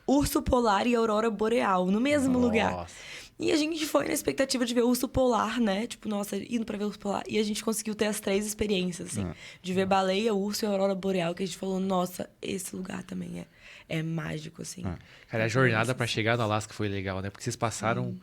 Urso polar e aurora boreal, no mesmo lugar. Nossa. E a gente foi na expectativa de ver o urso polar, né? Tipo, nossa, indo pra ver o urso polar. E a gente conseguiu ter as 3 experiências, assim. De ver baleia, urso e aurora boreal, que a gente falou, nossa, esse lugar também é mágico, assim. Cara, a jornada pra chegar no Alasca foi legal, né? Porque vocês passaram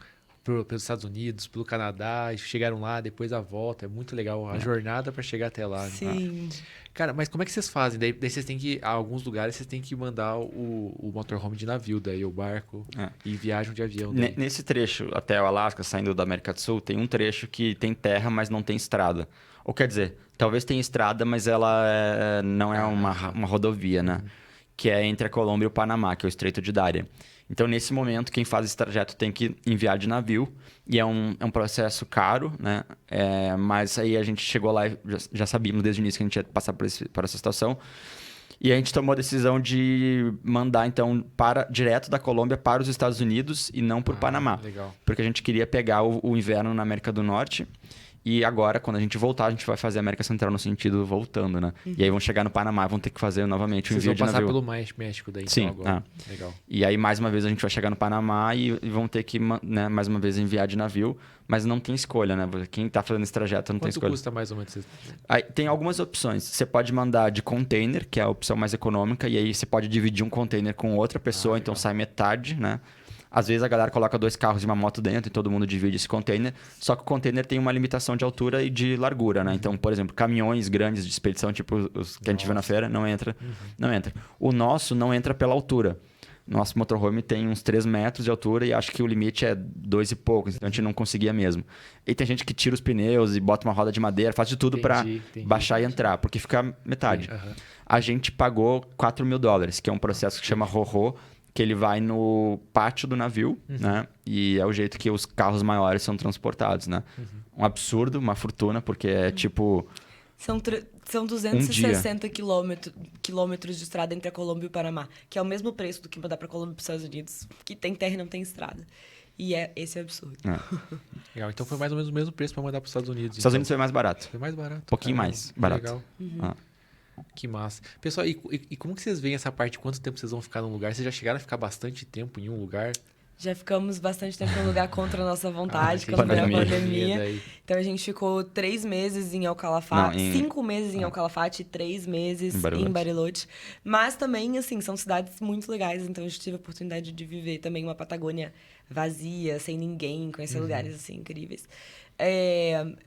pelos Estados Unidos, pelo Canadá, e chegaram lá, depois a volta. É muito legal a jornada pra chegar até lá. Né? Sim. Cara, mas como é que vocês fazem? Daí vocês têm que, a alguns lugares, vocês têm que mandar o motorhome de navio, daí o barco, e viajam de avião. Daí. Nesse trecho até o Alasca, saindo da América do Sul, tem um trecho que tem terra, mas não tem estrada. Ou quer dizer, talvez tenha estrada, mas ela não é uma rodovia, né? Que é entre a Colômbia e o Panamá, que é o Estreito de Darien. Então, nesse momento, quem faz esse trajeto tem que enviar de navio. E é um processo caro, né? Mas aí a gente chegou lá e já sabíamos desde o início que a gente ia passar por essa situação. E a gente tomou a decisão de mandar, então, direto da Colômbia para os Estados Unidos e não por Panamá. Legal. Porque a gente queria pegar o inverno na América do Norte. E agora, quando a gente voltar, a gente vai fazer a América Central no sentido voltando, né? E aí vão chegar no Panamá, vão ter que fazer novamente o envio de navio. Vocês vão passar pelo México daí, então, Sim, agora. Legal. E aí, mais uma vez, a gente vai chegar no Panamá e vão ter que, né, mais uma vez, enviar de navio. Mas não tem escolha, né? Quem tá fazendo esse trajeto não tem escolha. Quanto custa mais ou menos? Aí, tem algumas opções. Você pode mandar de container, que é a opção mais econômica. E aí, você pode dividir um container com outra pessoa. Então, sai metade, né? Às vezes a galera coloca 2 carros e uma moto dentro e todo mundo divide esse container. Só que o container tem uma limitação de altura e de largura, né? Então, por exemplo, caminhões grandes de expedição, tipo os que a gente vê na feira, não entra. Não entra. O nosso não entra pela altura. Nosso motorhome tem uns 3 metros de altura e acho que o limite é 2 e poucos. Então, a gente não conseguia mesmo. E tem gente que tira os pneus e bota uma roda de madeira, faz de tudo para baixar e entrar, porque fica metade. A gente pagou $4.000, que é um processo que chama RoRo, que ele vai no pátio do navio, né? E é o jeito que os carros maiores são transportados, né? Um absurdo, uma fortuna, porque é tipo... São 260 quilômetros de estrada entre a Colômbia e o Panamá, que é o mesmo preço do que mandar para a Colômbia e para os Estados Unidos, que tem terra e não tem estrada. E esse é absurdo. Legal, então foi mais ou menos o mesmo preço para mandar para os Estados Unidos. Estados Unidos foi mais barato. Foi mais barato. Um pouquinho mais barato. Legal. Que massa. Pessoal, e como que vocês veem essa parte? Quanto tempo vocês vão ficar num lugar? Vocês já chegaram a ficar bastante tempo em um lugar? Já ficamos bastante tempo em um lugar contra a nossa vontade, quando veio a pandemia. Então, a gente ficou 3 meses em El Calafate, 5 meses em El Calafate e 3 meses em Bariloche. Mas também, assim, são cidades muito legais. Então, a gente teve a oportunidade de viver também uma Patagônia vazia, sem ninguém, conhecer lugares, assim, incríveis.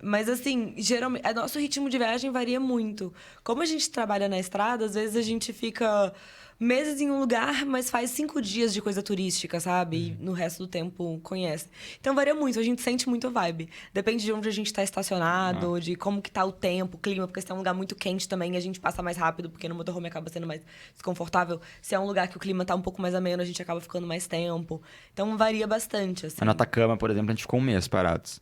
Mas, assim, geralmente, nosso ritmo de viagem varia muito. Como a gente trabalha na estrada, às vezes a gente fica meses em um lugar, mas faz 5 dias de coisa turística, sabe? E no resto do tempo conhece. Então varia muito, a gente sente muito a vibe. Depende de onde a gente está estacionado, de como que tá o tempo, o clima, porque se é um lugar muito quente também, a gente passa mais rápido, porque no motorhome acaba sendo mais desconfortável. Se é um lugar que o clima tá um pouco mais ameno, a gente acaba ficando mais tempo. Então varia bastante, assim. No Atacama, por exemplo, a gente ficou 1 mês parados.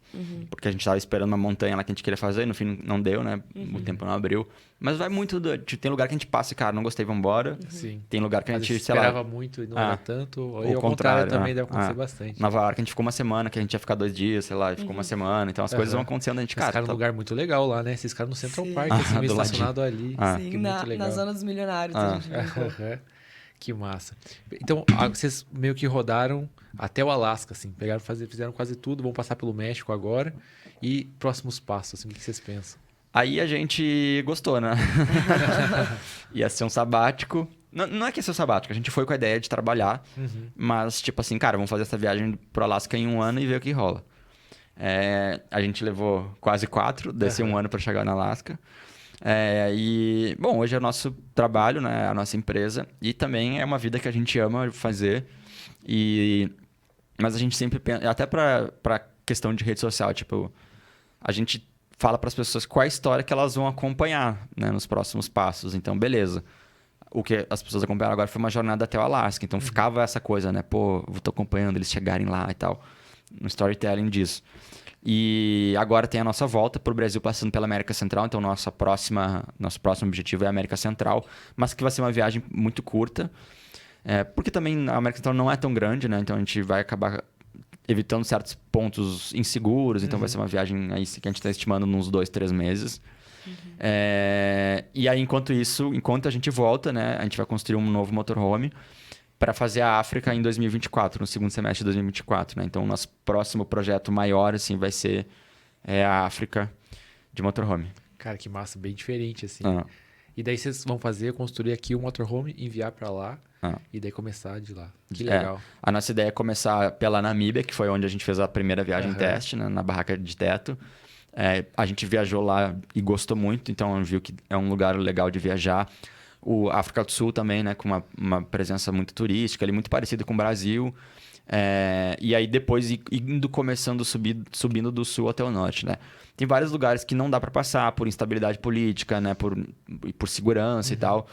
Porque a gente tava esperando uma montanha lá que a gente queria fazer, e no fim não deu, né? O tempo não abriu. Mas vai muito... Tem lugar que a gente passa e, cara, não gostei, vambora. Sim. Tem lugar que a gente, sei lá... esperava muito e não era tanto. Ou ao contrário também deve acontecer bastante. Nova York a gente ficou 1 semana, que a gente ia ficar 2 dias, sei lá, e ficou 1 semana. Então as coisas vão acontecendo, a gente, cara... Vocês ficaram num lugar muito legal lá, né? Vocês ficaram no Central Park, assim, meio estacionado ali. Sim, na zona dos milionários a gente ficou. Que massa. Então, vocês meio que rodaram até o Alasca, assim. Fizeram quase tudo, vão passar pelo México agora. E próximos passos, assim, o que vocês pensam? Aí a gente gostou, né? Ia ser um sabático. Não é que ia ser um sabático, a gente foi com a ideia de trabalhar. Mas, tipo assim, cara, vamos fazer essa viagem pro Alasca em 1 ano e ver o que rola. A gente levou quase 4 desse 1 ano para chegar no Alasca. E, bom, hoje é o nosso trabalho, né? A nossa empresa. E também é uma vida que a gente ama fazer. Mas a gente sempre pensa... Até pra questão de rede social, tipo... A gente fala para as pessoas qual é a história que elas vão acompanhar, né, nos próximos passos. Então, beleza. O que as pessoas acompanharam agora foi uma jornada até o Alasca. Então, ficava essa coisa, né? Pô, eu tô acompanhando eles chegarem lá e tal. No storytelling disso. E agora tem a nossa volta para o Brasil passando pela América Central. Então, nosso próximo objetivo é a América Central. Mas que vai ser uma viagem muito curta. Porque também a América Central não é tão grande, né? Então, a gente vai acabar... evitando certos pontos inseguros. Então, vai ser uma viagem aí que a gente está estimando uns 2, 3 meses. E aí, enquanto a gente volta, né? A gente vai construir um novo motorhome. para fazer a África em 2024, no segundo semestre de 2024, né? Então, o nosso próximo projeto maior, assim, vai ser a África de motorhome. Cara, que massa, bem diferente, assim. Ah. E daí vocês vão construir aqui um motorhome, enviar pra lá e daí começar de lá. Que legal. A nossa ideia é começar pela Namíbia, que foi onde a gente fez a primeira viagem teste, né? Na barraca de teto. A gente viajou lá e gostou muito, então viu que é um lugar legal de viajar. O África do Sul também, né? Com uma presença muito turística, ali, muito parecido com o Brasil. E aí depois subindo do sul até o norte, né? Tem vários lugares que não dá para passar por instabilidade política, né? Por segurança e tal.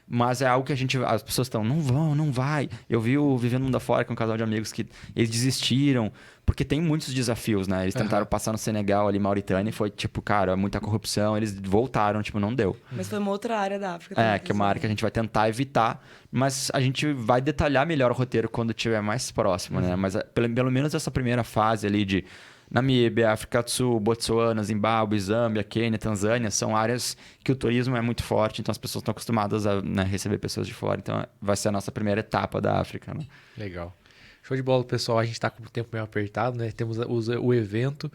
Mas é algo que as pessoas estão, não vai. Eu vi o Vivendo Mundo Afora, com um casal de amigos que eles desistiram, porque tem muitos desafios, né? Eles tentaram passar no Senegal, ali, Mauritânia, e foi tipo, cara, muita corrupção, eles voltaram, tipo, não deu. Mas foi uma outra área da África também. Que é uma área que a gente vai tentar evitar, mas a gente vai detalhar melhor o roteiro quando estiver mais próximo, né? Mas pelo menos essa primeira fase ali de Namíbia, África do Sul, Botsuana, Zimbábue, Zâmbia, Quênia, Tanzânia, são áreas que o turismo é muito forte, então as pessoas estão acostumadas a, né, receber pessoas de fora. Então vai ser a nossa primeira etapa da África, né? Legal. Show de bola, pessoal. A gente está com o tempo meio apertado, né? Temos o evento.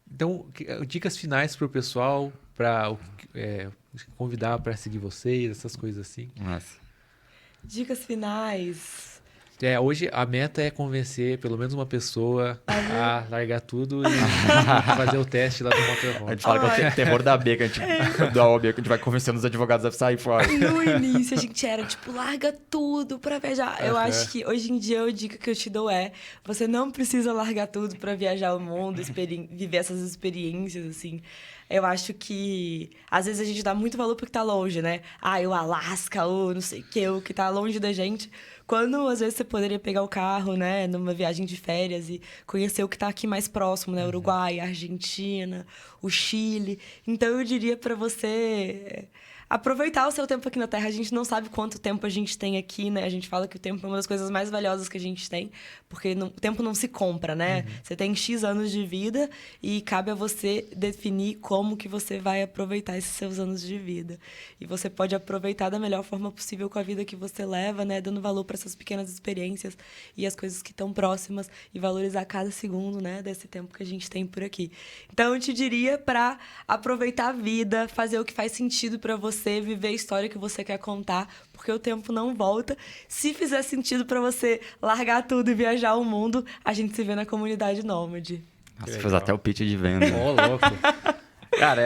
Então, dicas finais para o pessoal, para convidar para seguir vocês, essas coisas assim. Nossa. Dicas finais. Hoje a meta é convencer pelo menos uma pessoa a largar tudo e fazer o teste lá do A motorhome. gente fala que é o terror da B, da OAB, que a gente vai convencendo os advogados a sair fora. No início a gente era tipo, larga tudo pra viajar. Eu acho que hoje em dia a dica que eu te dou você não precisa largar tudo pra viajar o mundo, viver essas experiências, assim. Eu acho que às vezes a gente dá muito valor porque tá longe, né? O Alasca, ou não sei o que, o que tá longe da gente. Quando, às vezes, você poderia pegar o carro, né, numa viagem de férias e conhecer o que está aqui mais próximo, né? Uruguai, Argentina, o Chile. Então, eu diria para você aproveitar o seu tempo aqui na Terra. A gente não sabe quanto tempo a gente tem aqui, né? A gente fala que o tempo é uma das coisas mais valiosas que a gente tem, porque o tempo não se compra, né? Você tem X anos de vida e cabe a você definir como que você vai aproveitar esses seus anos de vida. E você pode aproveitar da melhor forma possível com a vida que você leva, né? Dando valor para essas pequenas experiências e as coisas que estão próximas e valorizar cada segundo, né? Desse tempo que a gente tem por aqui. Então, eu te diria para aproveitar a vida, fazer o que faz sentido para você, viver a história que você quer contar, porque o tempo não volta. Se fizer sentido para você largar tudo e viajar o mundo, a gente se vê na comunidade Nômade. Nossa, fez até o pitch de venda. Louco. Cara,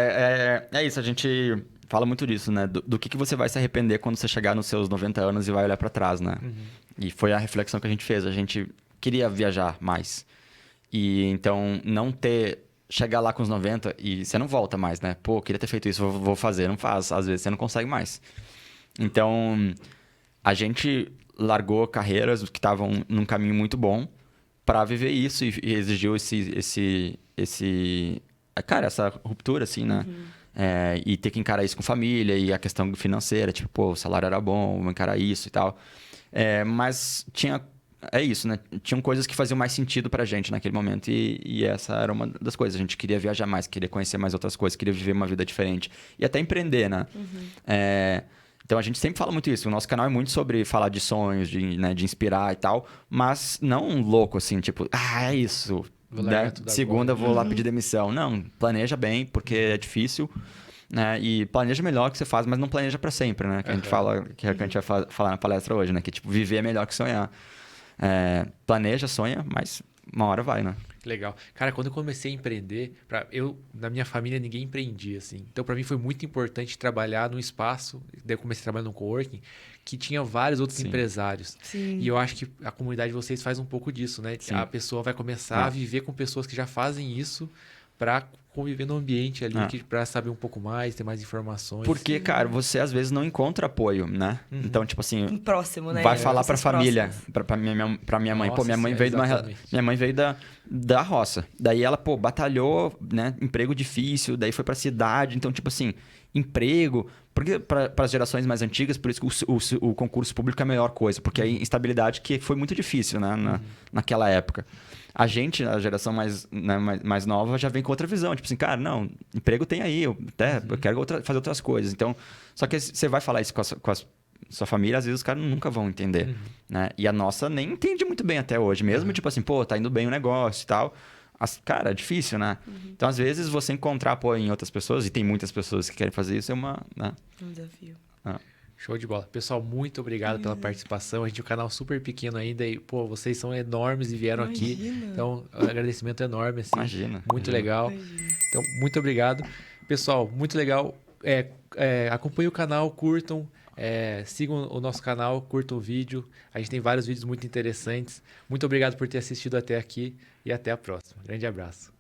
é isso. A gente fala muito disso, né? Do que você vai se arrepender quando você chegar nos seus 90 anos e vai olhar para trás, né? E foi a reflexão que a gente fez. A gente queria viajar mais. E então, chegar lá com os 90 e você não volta mais, né? Pô, queria ter feito isso, vou fazer. Não faz. Às vezes você não consegue mais. Então, a gente largou carreiras que estavam num caminho muito bom para viver isso e exigiu essa ruptura, assim, né? E ter que encarar isso com família e a questão financeira, tipo, pô, o salário era bom, vou encarar isso e tal. Mas é isso, né? Tinham coisas que faziam mais sentido pra gente naquele momento e essa era uma das coisas. A gente queria viajar mais, queria conhecer mais outras coisas, queria viver uma vida diferente e até empreender, né? Então, a gente sempre fala muito isso. O nosso canal é muito sobre falar de sonhos, de inspirar e tal, mas não louco, assim, tipo, é isso. Né? Segunda vou lá pedir demissão. Não, planeja bem, porque é difícil, né? E planeja melhor que você faz, mas não planeja pra sempre, né? Que a gente fala, que a gente vai falar na palestra hoje, né? Que, tipo, viver é melhor que sonhar. Planeja, sonha, mas uma hora vai, né? Legal. Cara, quando eu comecei a empreender, na minha família ninguém empreendia, assim. Então, para mim foi muito importante trabalhar num espaço, daí eu comecei a trabalhar no coworking, que tinha vários outros empresários. Sim. E eu acho que a comunidade de vocês faz um pouco disso, né? Sim. A pessoa vai começar a viver com pessoas que já fazem isso para conviver no ambiente ali, para saber um pouco mais, ter mais informações. Porque, cara, você às vezes não encontra apoio, né? Então, tipo assim... Próximo, né? Vai falar pra família, pra minha mãe. Nossa, pô, minha mãe veio da roça. Daí ela, batalhou, né? Emprego difícil, daí foi pra cidade. Então, tipo assim, emprego... Porque para as gerações mais antigas, por isso que o concurso público é a melhor coisa. Porque a instabilidade que foi muito difícil, né? Naquela época. A geração mais nova, já vem com outra visão. Tipo assim, cara, não, emprego tem aí. Eu quero fazer outras coisas. Então, só que você vai falar isso com sua família, às vezes os caras nunca vão entender, né? E a nossa nem entende muito bem até hoje. Mesmo, tipo assim, pô, tá indo bem o negócio e tal. Cara, é difícil, né? Então, às vezes, você encontrar apoio em outras pessoas, e tem muitas pessoas que querem fazer isso, é né? Um desafio. Show de bola. Pessoal, muito obrigado pela participação. A gente é um canal super pequeno ainda e, pô, vocês são enormes e vieram aqui. Imagina. Então, um agradecimento enorme, assim. Imagina. Muito legal. Imagina. Então, muito obrigado. Pessoal, muito legal. Acompanhem o canal, curtam, sigam o nosso canal, curtam o vídeo. A gente tem vários vídeos muito interessantes. Muito obrigado por ter assistido até aqui e até a próxima. Grande abraço.